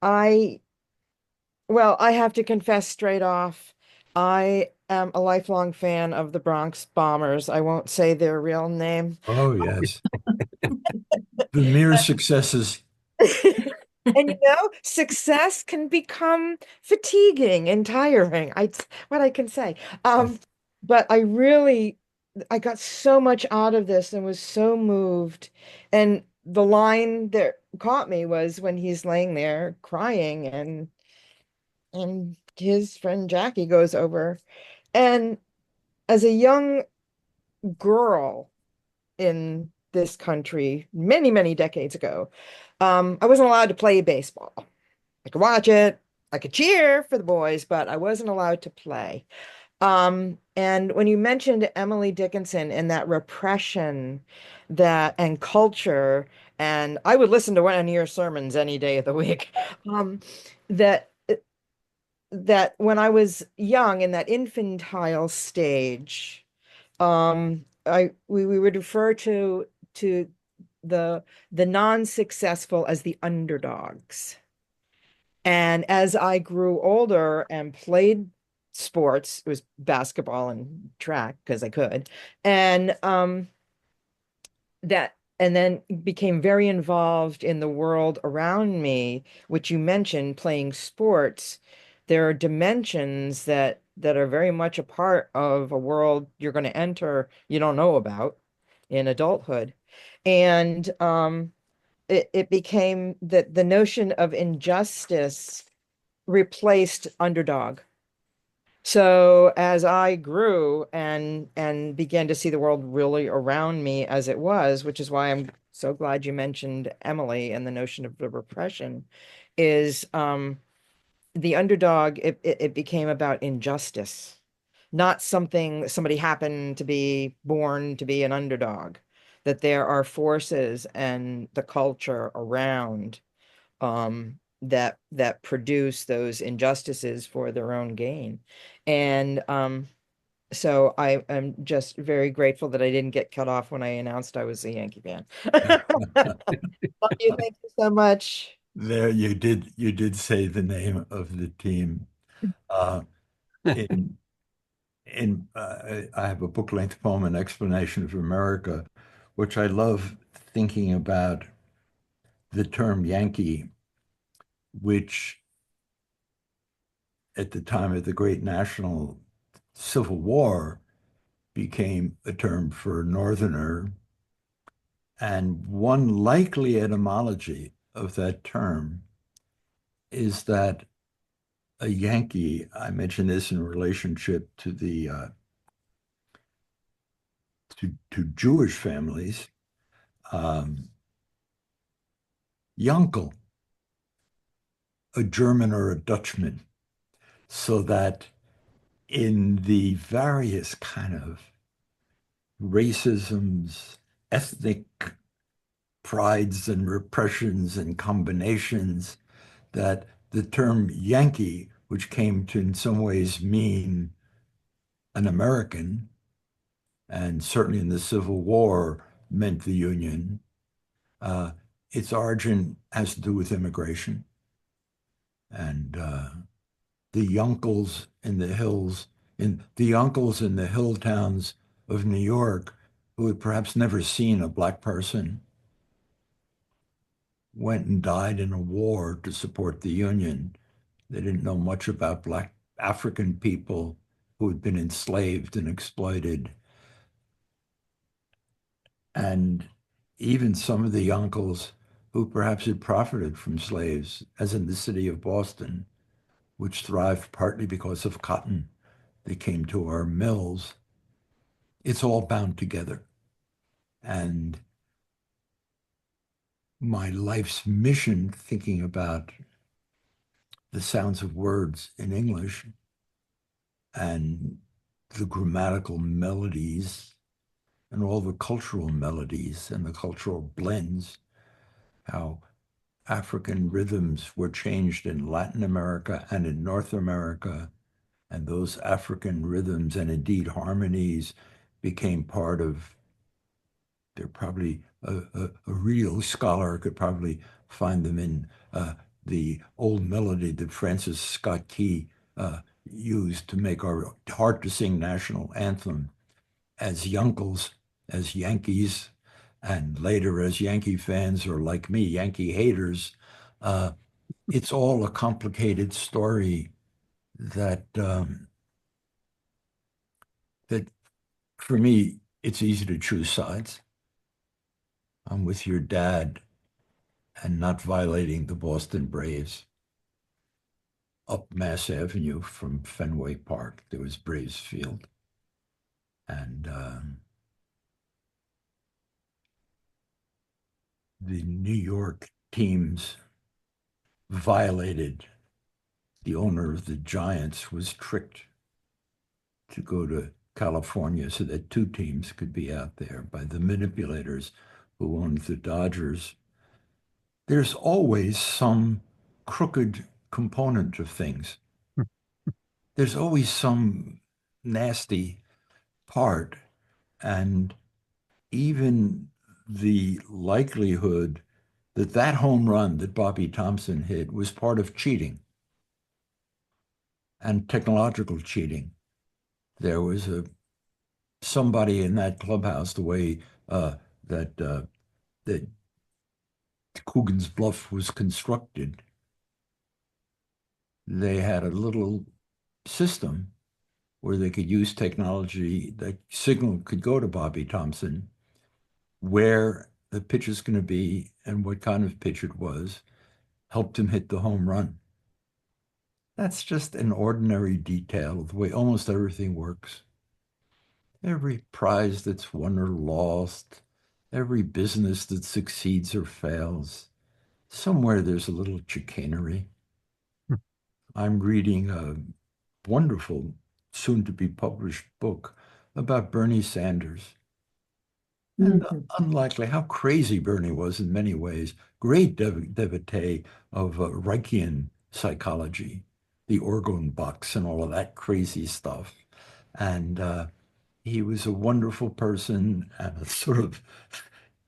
have to confess straight off, I am a lifelong fan of the Bronx Bombers. I won't say their real name. Oh, yes. The mere successes. And success can become fatiguing and tiring. What I can say. But I got so much out of this and was so moved. And the line that caught me was when he's laying there crying and his friend Jackie goes over. And as a young girl in this country many, many decades ago, I wasn't allowed to play baseball. I could watch it, I could cheer for the boys, but I wasn't allowed to play. And when you mentioned Emily Dickinson and that repression that and culture, and I would listen to one of your sermons any day of the week, that that when I was young in that infantile stage, we would refer to the non-successful as the underdogs. And as I grew older and played sports, it was basketball and track because I could, and and then became very involved in the world around me, which you mentioned, playing sports. There are dimensions that are very much a part of a world you're going to enter you don't know about in adulthood. And it became that the notion of injustice replaced underdog. So as I grew and began to see the world really around me as it was, which is why I'm so glad you mentioned Emily and the notion of the repression, is the underdog, it became about injustice, not something somebody happened to be born to be an underdog, that there are forces and the culture around that produce those injustices for their own gain. And so I am just very grateful that I didn't get cut off when I announced I was a Yankee fan. Thank you so much. There you did say the name of the team. In I have a book-length poem, An Explanation of America, which I love thinking about the term Yankee, which at the time of the Great National Civil War became a term for Northerner. And one likely etymology of that term is that a Yankee, I mention this in relationship to the to Jewish families, Yankel, a German or a Dutchman, so that in the various kind of racisms, ethnic prides and repressions and combinations, that the term Yankee, which came to in some ways mean an American, and certainly in the Civil War meant the Union, its origin has to do with immigration. And the Yunkels in the hills, in the Yunkels in the hill towns of New York, who had perhaps never seen a Black person, went and died in a war to support the Union. They didn't know much about Black African people who had been enslaved and exploited. And even some of the uncles who perhaps had profited from slaves, as in the city of Boston, which thrived partly because of cotton that came to our mills, it's all bound together. And my life's mission, thinking about the sounds of words in English and the grammatical melodies and all the cultural melodies and the cultural blends, how African rhythms were changed in Latin America and in North America, and those African rhythms and indeed harmonies became part of, they're probably a real scholar could probably find them in the old melody that Francis Scott Key used to make our hard-to-sing national anthem as Yunkels, as Yankees, and later as Yankee fans, or like me, Yankee haters. It's all a complicated story that that for me, it's easy to choose sides. I'm with your dad and not violating the Boston Braves. Up Mass Avenue from Fenway Park, there was Braves Field. And the New York teams violated. The owner of the Giants was tricked to go to California so that two teams could be out there by the manipulators who owned the Dodgers. There's always some crooked component of things. There's always some nasty part, and even the likelihood that that home run that Bobby Thompson hit was part of cheating and technological cheating. There was somebody in that clubhouse, the way that Coogan's Bluff was constructed. They had a little system where they could use technology. The signal could go to Bobby Thompson where the pitch is going to be and what kind of pitch it was, helped him hit the home run. That's just an ordinary detail of the way almost everything works. Every prize that's won or lost, every business that succeeds or fails, somewhere there's a little chicanery. I'm reading a wonderful, soon to be published book about Bernie Sanders. And unlikely how crazy Bernie was in many ways, great devotee of Reichian psychology, the organ box and all of that crazy stuff. And he was a wonderful person and a sort of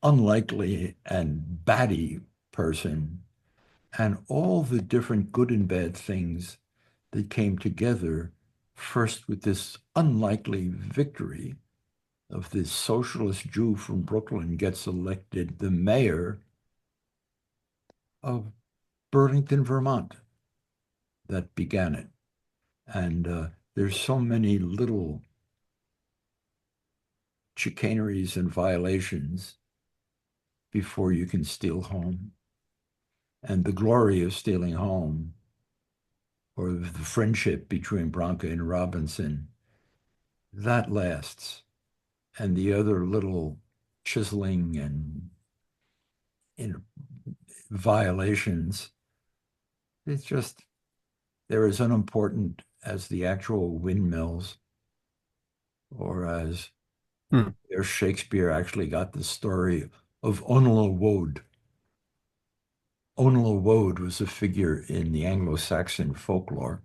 unlikely and batty person. And all the different good and bad things that came together, first with this unlikely victory of this socialist Jew from Brooklyn gets elected the mayor of Burlington, Vermont. That began it. And there's so many little chicaneries and violations before you can steal home. And the glory of stealing home, or the friendship between Branca and Robinson, that lasts. And the other little chiseling and violations, it's just, they're as unimportant as the actual windmills, or as there's Shakespeare actually got the story of Onela Woad. Onela Woad was a figure in the Anglo-Saxon folklore.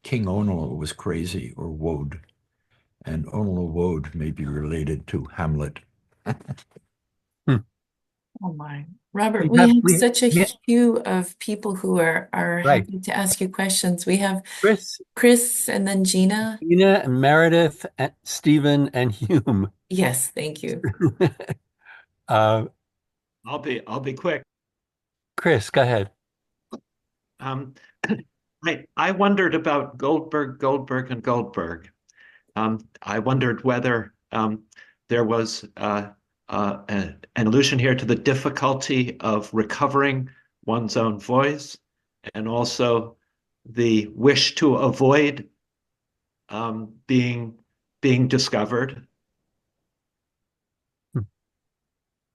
King Onela was crazy, or Woad, and Onela Woad may be related to Hamlet. Oh my. Robert, we have such a queue of people who are Right. happy to ask you questions. We have Chris, Chris and then Gina. Gina, and Meredith, and Stephen, and Hume. Yes, thank you. I'll be quick. Chris, go ahead. I wondered about Goldberg, and Goldberg. I wondered whether there was an allusion here to the difficulty of recovering one's own voice, and also the wish to avoid being discovered.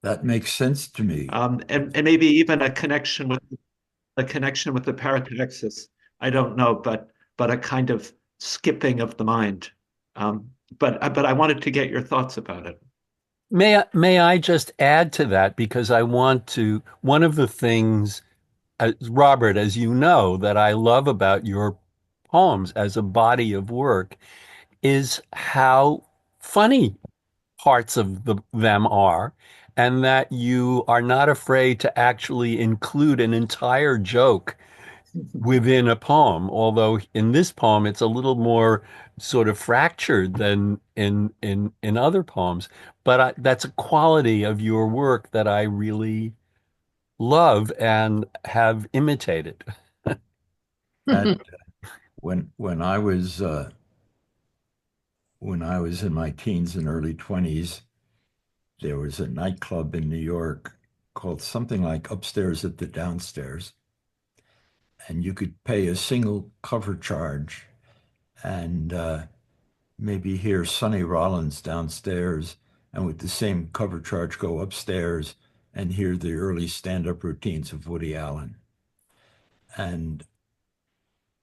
That makes sense to me. And maybe even a connection with the paratexis. I don't know, but a kind of skipping of the mind. But I wanted to get your thoughts about it. May I just add to that, because I want to, one of the things, Robert, as you know, that I love about your poems as a body of work is how funny parts of them are, and that you are not afraid to actually include an entire joke within a poem, although in this poem it's a little more sort of fractured than in other poems. But that's a quality of your work that I really love and have imitated. And when I was in my teens and early 20s, there was a nightclub in New York called something like Upstairs at the Downstairs. And you could pay a single cover charge and maybe hear Sonny Rollins downstairs, and with the same cover charge go upstairs and hear the early stand-up routines of Woody Allen. And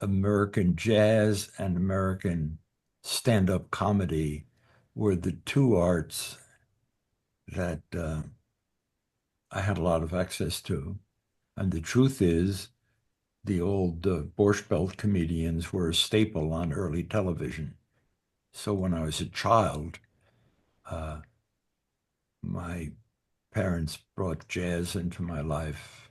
American jazz and American stand-up comedy were the two arts that I had a lot of access to. And the truth is, the old Borscht Belt comedians were a staple on early television. So when I was a child, my parents brought jazz into my life,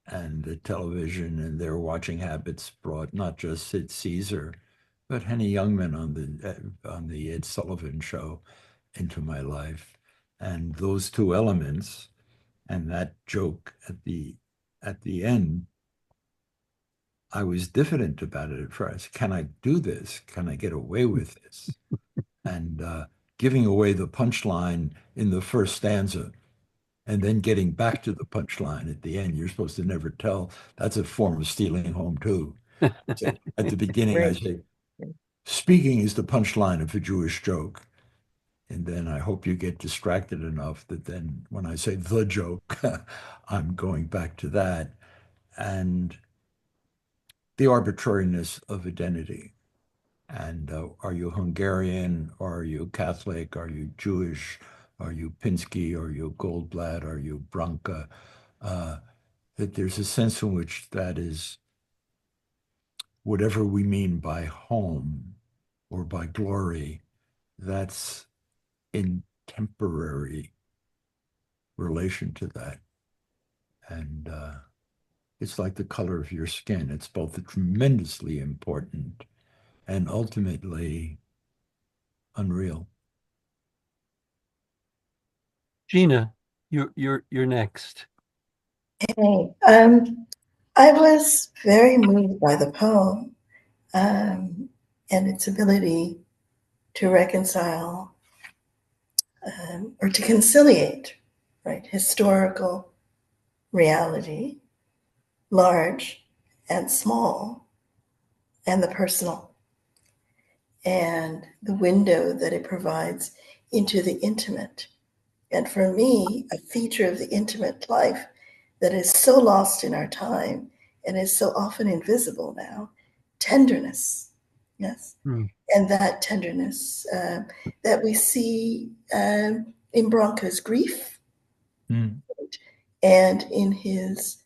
and the television and their watching habits brought not just Sid Caesar, but Henny Youngman on the Ed Sullivan Show into my life. And those two elements and that joke at the end, I was diffident about it at first. Can I do this? Can I get away with this? And giving away the punchline in the first stanza and then getting back to the punchline at the end, you're supposed to never tell. That's a form of stealing home too. So at the beginning, I say, speaking is the punchline of a Jewish joke. And then I hope you get distracted enough that then when I say the joke, I'm going back to that. And the arbitrariness of identity. And are you Hungarian? Are you Catholic? Are you Jewish? Are you Pinsky? Are you Goldblatt? Are you Branca? That there's a sense in which that is whatever we mean by home or by glory, that's in temporary relation to that. And it's like the color of your skin. It's both tremendously important and ultimately unreal. Gina, you're next. Hey, I was very moved by the poem and its ability to reconcile or to conciliate, right, historical reality, large and small, and the personal, and the window that it provides into the intimate. And for me, a feature of the intimate life that is so lost in our time and is so often invisible now, tenderness, yes. And that tenderness that we see in Branca's grief and in his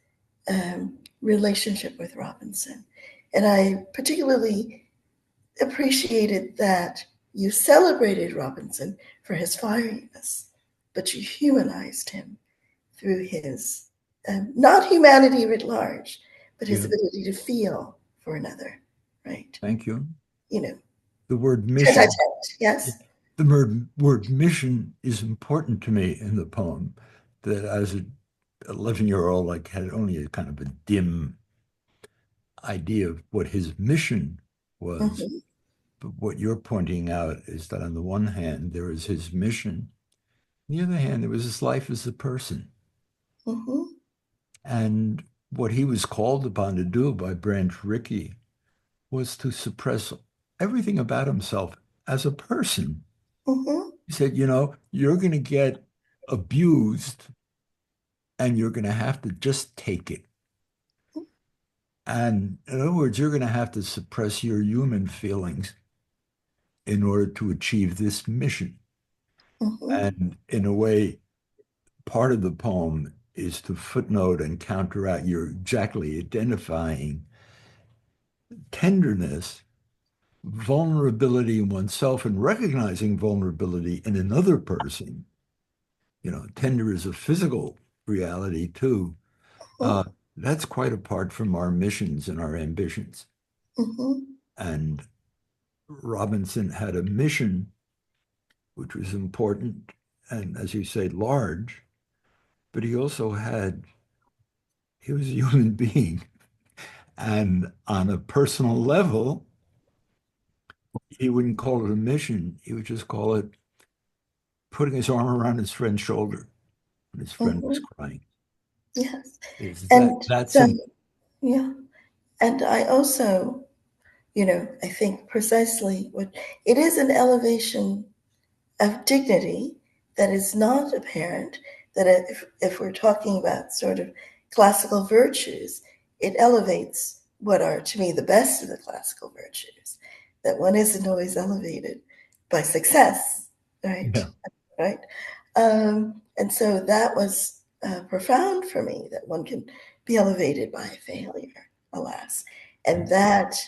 relationship with Robinson. And I particularly appreciated that you celebrated Robinson for his fieriness, but you humanized him through his, not humanity writ large, but his ability to feel for another, right? Thank you. You know, the word mission. Yes. The word mission is important to me in the poem. That as an 11-year-old, I had only a kind of a dim idea of what his mission was. But what you're pointing out is that on the one hand, there is his mission. On the other hand, there was his life as a person. And what he was called upon to do by Branch Rickey was to suppress everything about himself as a person. He said, you know, you're going to get abused and you're going to have to just take it. And in other words, you're going to have to suppress your human feelings in order to achieve this mission. And in a way, part of the poem is to footnote and counteract. You're exactly identifying tenderness, vulnerability in oneself, and recognizing vulnerability in another person. You know, tender is a physical reality too. That's quite apart from our missions and our ambitions. And Robinson had a mission, which was important, and as you say, large, but he also he was a human being. And on a personal level, he wouldn't call it a mission. He would just call it putting his arm around his friend's shoulder when his friend was crying. Yes. That's yeah. And I also, you know, I think precisely what it is, an elevation of dignity that is not apparent, that if we're talking about sort of classical virtues, it elevates what are, to me, the best of the classical virtues. that one isn't always elevated by success, right? Yeah. Right. And so that was profound for me, that one can be elevated by failure, alas. And that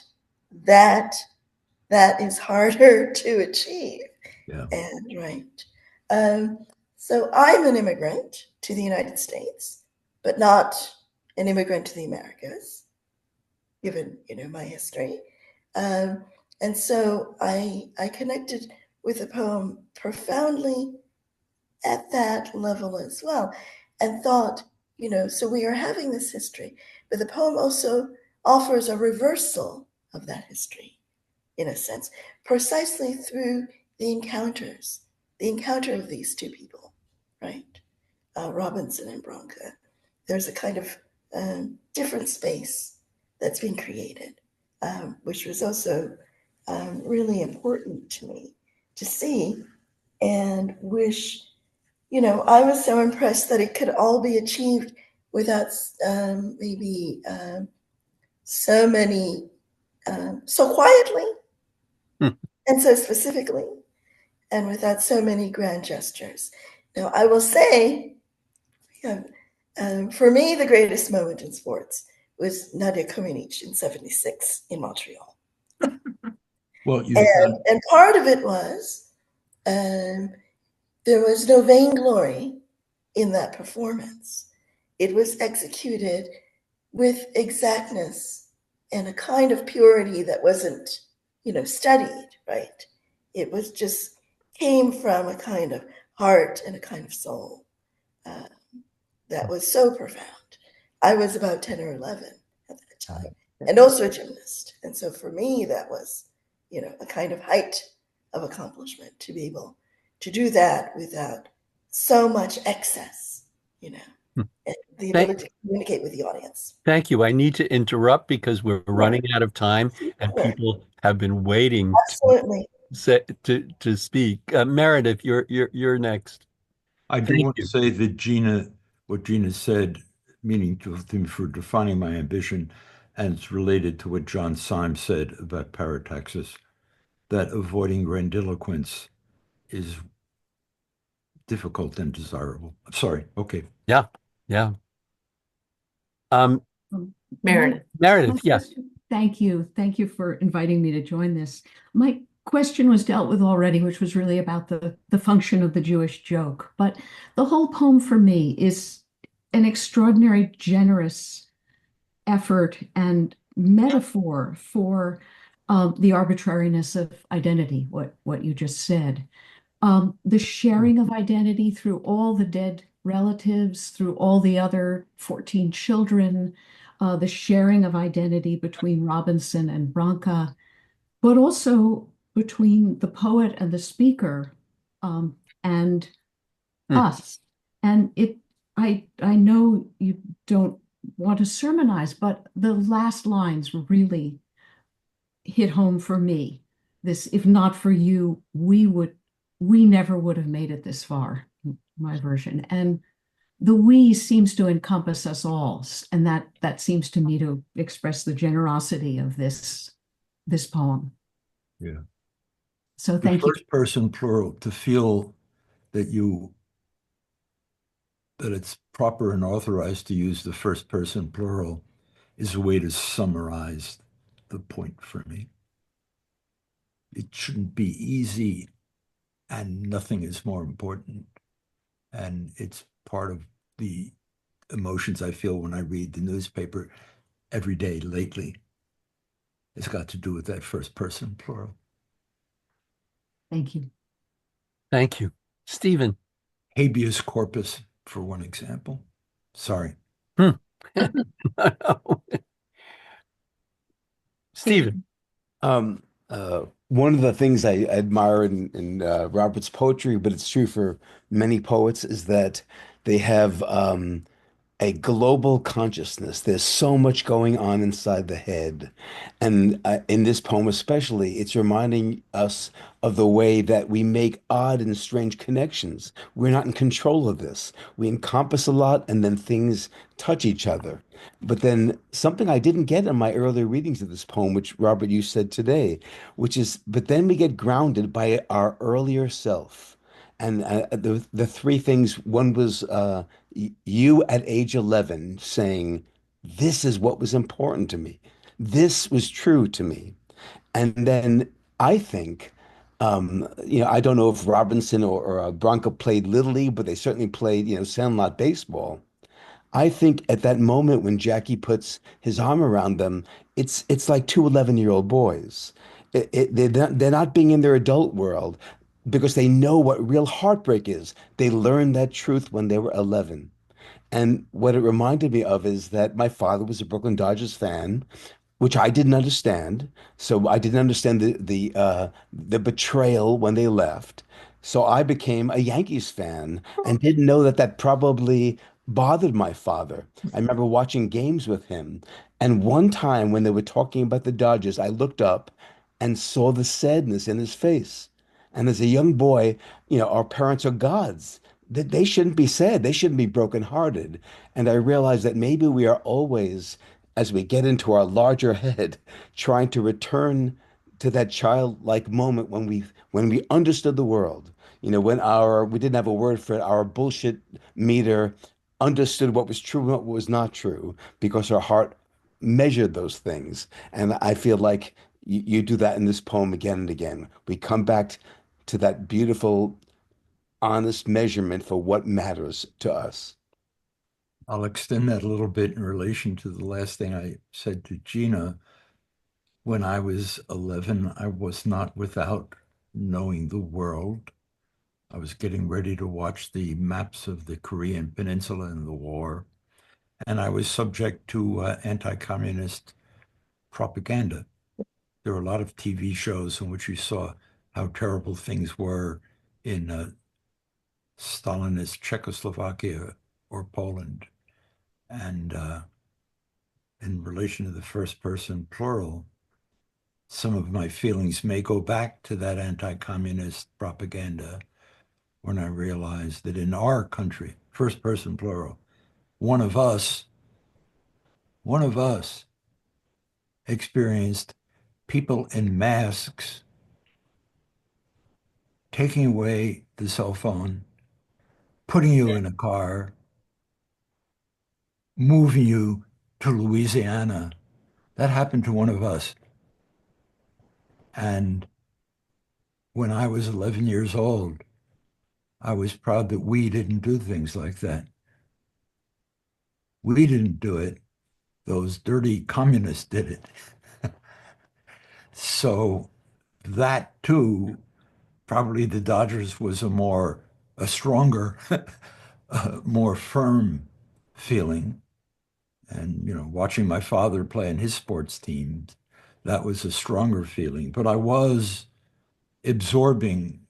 is harder to achieve. Yeah. And right. So I'm an immigrant to the United States, but not an immigrant to the Americas, given, my history. And so I connected with the poem profoundly at that level as well, and thought, so we are having this history, but the poem also offers a reversal of that history, in a sense, precisely through the encounter of these two people, right? Robinson and Branca. There's a kind of different space that's been created, which was also really important to me to see, and wish, I was so impressed that it could all be achieved without maybe so many, so quietly and so specifically, and without so many grand gestures. Now, I will say, for me, the greatest moment in sports was Nadia Comaneci in '76 in Montreal. Well, and part of it was there was no vainglory in that performance. It was executed with exactness and a kind of purity that wasn't, studied, right? It was just came from a kind of heart and a kind of soul that was so profound. I was about 10 or 11 at that time, and also a gymnast. And so for me, that was, a kind of height of accomplishment, to be able to do that without so much excess, and the ability to communicate with the audience. Thank you. I need to interrupt because we're running out of time and people have been waiting Absolutely. to speak. Meredith, you're next. I do want to say that what Gina said, meaning to them for defining my ambition, and it's related to what John Symes said about parataxis, that avoiding grandiloquence is difficult and desirable. Sorry. Okay. Yeah. Yeah. Meredith. Meredith, yes. Thank you. Thank you for inviting me to join this. My question was dealt with already, which was really about the function of the Jewish joke. But the whole poem for me is an extraordinary, generous effort and metaphor for the arbitrariness of identity, what you just said. The sharing of identity through all the dead relatives, through all the other 14 children, the sharing of identity between Robinson and Branca, but also between the poet and the speaker, and us. And I know you don't want to sermonize, but the last lines really hit home for me. This, if not for you, we never would have made it this far, my version. And the we seems to encompass us all. And that seems to me to express the generosity of this poem. Yeah. So thank you. First person plural, to feel that it's proper and authorized to use the first person plural is a way to summarize the point for me. It shouldn't be easy, and nothing is more important. And it's part of the emotions I feel when I read the newspaper every day lately. It's got to do with that first person plural. Thank you. Thank you. Stephen. Habeas corpus, for one example. Sorry. Stephen. One of the things I admire in Robert's poetry, but it's true for many poets, is that they have a global consciousness. There's so much going on inside the head. And in this poem, especially, it's reminding us of the way that we make odd and strange connections. We're not in control of this. We encompass a lot and then things touch each other. But then something I didn't get in my earlier readings of this poem, which Robert, you said today, which is, but then we get grounded by our earlier self. And the three things, one was you at age 11 saying, this is what was important to me. This was true to me. And then I think, I don't know if Robinson or Branca played Little League, but they certainly played, Sandlot baseball. I think at that moment when Jackie puts his arm around them, it's like two 11-year-old boys. They're not being in their adult world because they know what real heartbreak is. They learned that truth when they were 11. And what it reminded me of is that my father was a Brooklyn Dodgers fan, which I didn't understand. So I didn't understand the betrayal when they left. So I became a Yankees fan and didn't know that that probably bothered my father. I remember watching games with him, and one time when they were talking about the Dodgers, I looked up and saw the sadness in his face. And as a young boy, our parents are gods. That they shouldn't be sad. They shouldn't be brokenhearted. And I realized that maybe we are always, as we get into our larger head, trying to return to that childlike moment when we understood the world. When our we didn't have a word for it, our bullshit meter understood what was true and what was not true because our heart measured those things. And I feel like you do that in this poem again and again. We come back to that beautiful, honest measurement for what matters to us. I'll extend that a little bit in relation to the last thing I said to Gina. When I was 11, I was not without knowing the world. I was getting ready to watch the maps of the Korean Peninsula in the war, and I was subject to anti-communist propaganda. There were a lot of TV shows in which you saw how terrible things were in Stalinist Czechoslovakia or Poland. And in relation to the first person plural, some of my feelings may go back to that anti-communist propaganda when I realized that in our country, first person plural, one of us experienced people in masks taking away the cell phone, putting you in a car, moving you to Louisiana. That happened to one of us. And when I was 11 years old, I was proud that we didn't do things like that. We didn't do it. Those dirty communists did it. So that too, probably the Dodgers was a stronger, more firm feeling. And, watching my father play in his sports teams, that was a stronger feeling. But I was absorbing,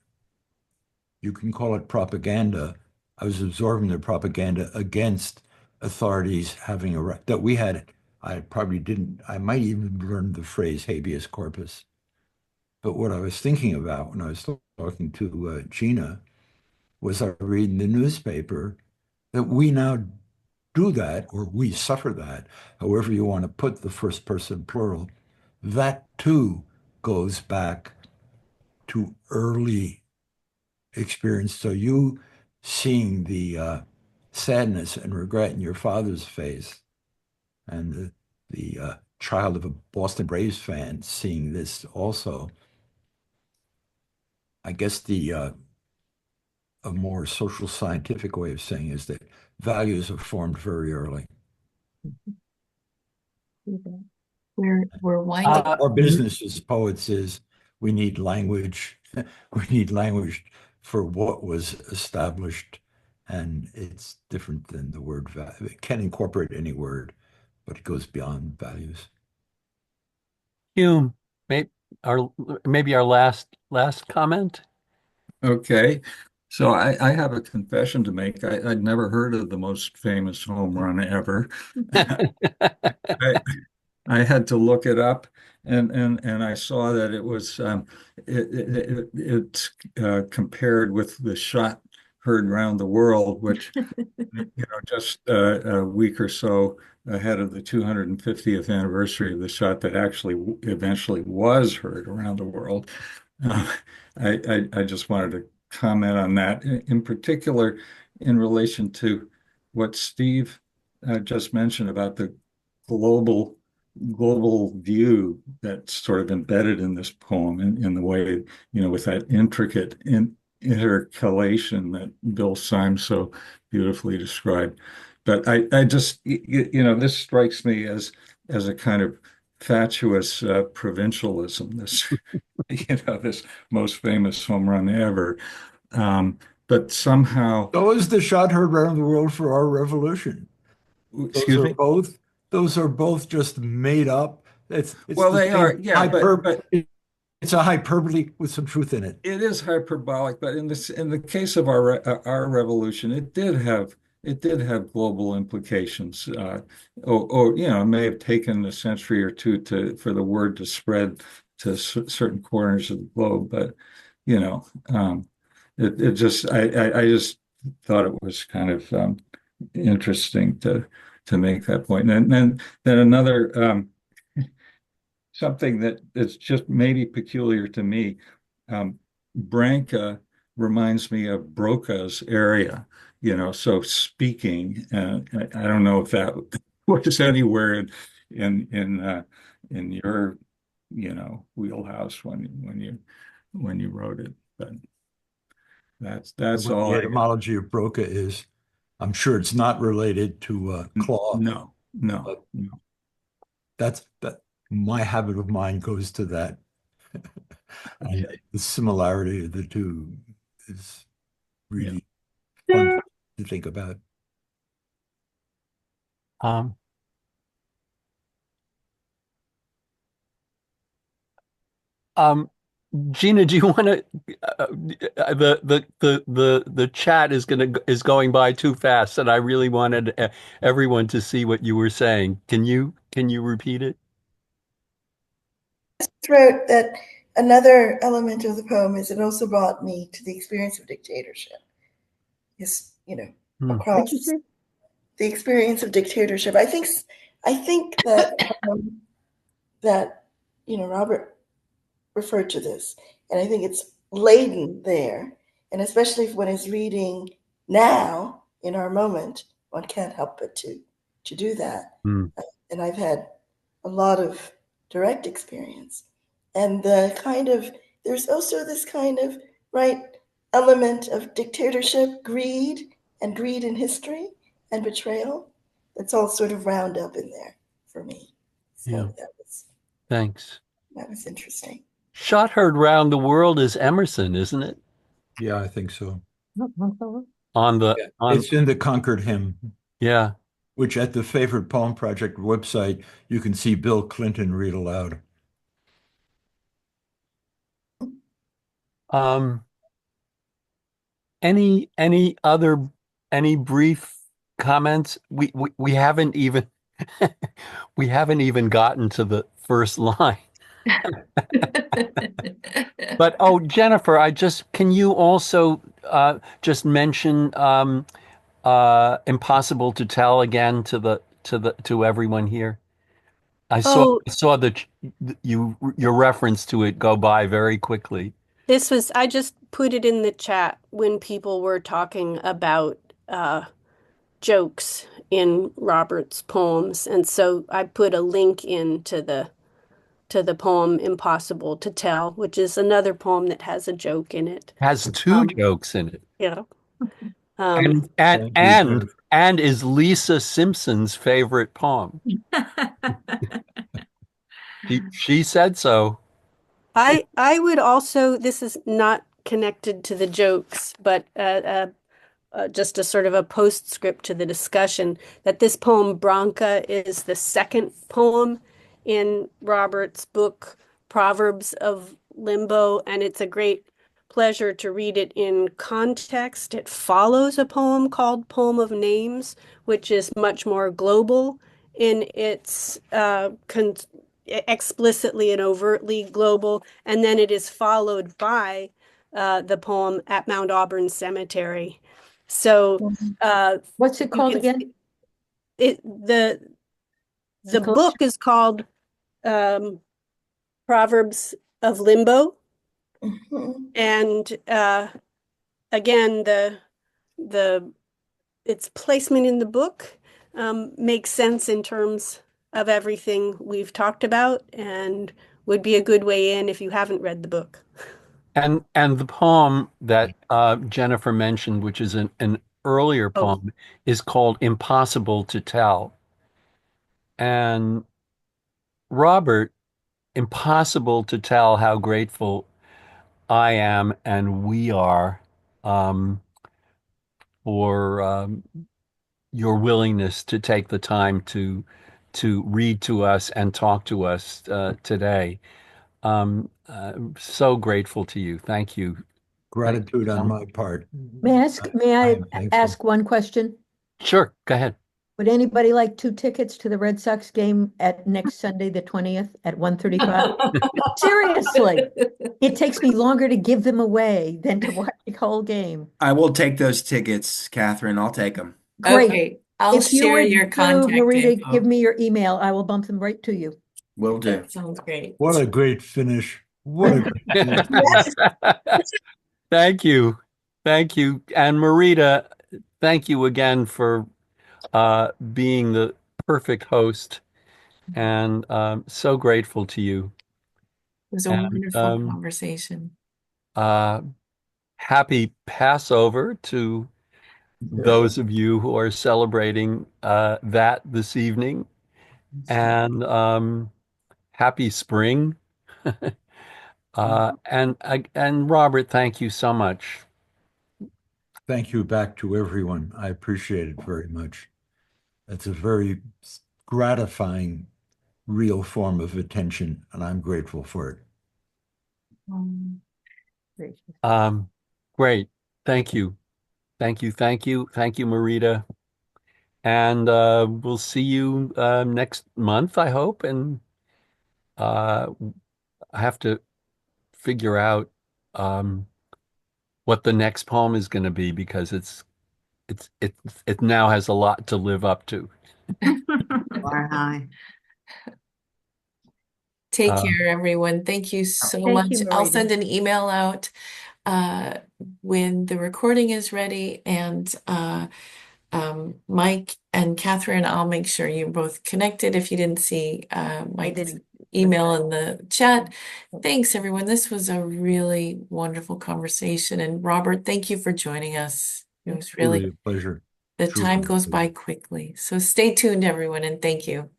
you can call it propaganda. I was absorbing the propaganda against authorities having a right that we had. I probably didn't, I might even learn the phrase habeas corpus. But what I was thinking about when I was talking to Gina was I read in the newspaper that we now do that, or we suffer that, however you want to put the first person plural. That too goes back to early experience. So you seeing the sadness and regret in your father's face, and the child of a Boston Braves fan seeing this also. I guess a more social scientific way of saying is that values are formed very early. We're winding. Our business as poets is we need language. We need language for what was established, and it's different than the word value. It can incorporate any word, but it goes beyond values. Hume, maybe our last comment. Okay. So I have a confession to make. I'd never heard of the most famous home run ever. I, I had to look it up, and I saw that it was it's compared with the shot heard around the world, which just a week or so ahead of the 250th anniversary of the shot that actually eventually was heard around the world. Uh, I just wanted to comment on that, in particular, in relation to what Steve just mentioned about the global view that's sort of embedded in this poem in the way, with that intricate intercalation that Bill Symes so beautifully described. But I just, this strikes me as a kind of fatuous provincialism, this, this most famous home run ever. But somehow, So is the shot heard around the world for our revolution. excuse me? Those are both just made up. It's Well, the they same are, yeah, but it's a hyperbole with some truth in it. it is hyperbolic. But in the case of our revolution, it did have global implications. Or it may have taken a century or two for the word to spread to certain corners of the globe. But it just I just thought it was kind of interesting to make that point. And then another something that is just maybe peculiar to me. Branca reminds me of Broca's area, so speaking. I don't know if that was anywhere in your wheelhouse when you wrote it, but that's What all the I got. etymology of Broca is. I'm sure it's not related to cloth. No, But no. that my habit of mind goes to that. And the similarity of the two is really fun to think about. Um, Gina, do you want to? The chat is going by too fast, and I really wanted everyone to see what you were saying. Can you repeat it? Wrote that another element of the poem is it also brought me to the experience of dictatorship. Yes, across the experience of dictatorship. I think that Robert referred to this, and I think it's laden there, and especially when it's reading now in our moment, one can't help but to do that. And I've had a lot of direct experience, and there's also this kind of element of dictatorship, greed in history, and betrayal. That's all sort of round up in there for me. So Thanks. that was interesting. Shot heard round the world is Emerson, isn't it? Yeah, I think so. It's in the Concord Hymn. Yeah. Which at the Favorite Poem Project website, you can see Bill Clinton read aloud. Any brief comments? We haven't even we haven't even gotten to the first line. But Jennifer, can you also just mention Impossible to Tell again to everyone here? I saw your reference to it go by very quickly. I just put it in the chat when people were talking about jokes in Robert's poems. And so I put a link into the poem Impossible to Tell, which is another poem that has a joke in it. Has two jokes in it. Yeah. And is Lisa Simpson's favorite poem. She said so. I would also, this is not connected to the jokes, but just a sort of a postscript to the discussion, that this poem Branca is the second poem in Robert's book Proverbs of Limbo, and it's a great pleasure to read it in context. It follows a poem called Poem of Names, which is much more global in its explicitly and overtly global. And then it is followed by the poem At Mount Auburn Cemetery. So what's it called again? The book is called Proverbs of Limbo. And again, its placement in the book makes sense in terms of everything we've talked about and would be a good way in if you haven't read the book. And the poem that Jennifer mentioned, which is an earlier poem, is called Impossible to Tell. And Robert, impossible to tell how grateful I am and we are for your willingness to take the time to read to us and talk to us today. So grateful to you. Thank you. Gratitude on my part. May I ask one question? Sure, go ahead. Would anybody like 2 tickets to the Red Sox game at next Sunday, the 20th at 1:35? Seriously, it takes me longer to give them away than to watch the whole game. I will take those tickets, Catherine. I'll take them. Great. Okay, I'll If you share would your do, contact Marita, info. give me your email. I will bump them right to you. Will do. That sounds great. What a great finish. What a great finish. Thank you. Thank you. And Marita, thank you again for being the perfect host, and so grateful to you. It was a wonderful conversation. Happy Passover to those of you who are celebrating that this evening, and happy spring. And Robert, thank you so much. Thank you back to everyone. I appreciate it very much. It's a very gratifying, real form of attention, and I'm grateful for it. Great. Thank you. Thank you. Thank you. Thank you, Marita. And we'll see you next month, I hope. And I have to figure out what the next poem is going to be, because it now has a lot to live up to. Take care, everyone. Thank you so much. I'll send an email out when the recording is ready, and Mike and Catherine, I'll make sure you're both connected if you didn't see Mike's email in the chat. Thanks, everyone. This was a really wonderful conversation. And Robert, thank you for joining us. It was really a pleasure. The time goes by quickly. So stay tuned, everyone, and thank you.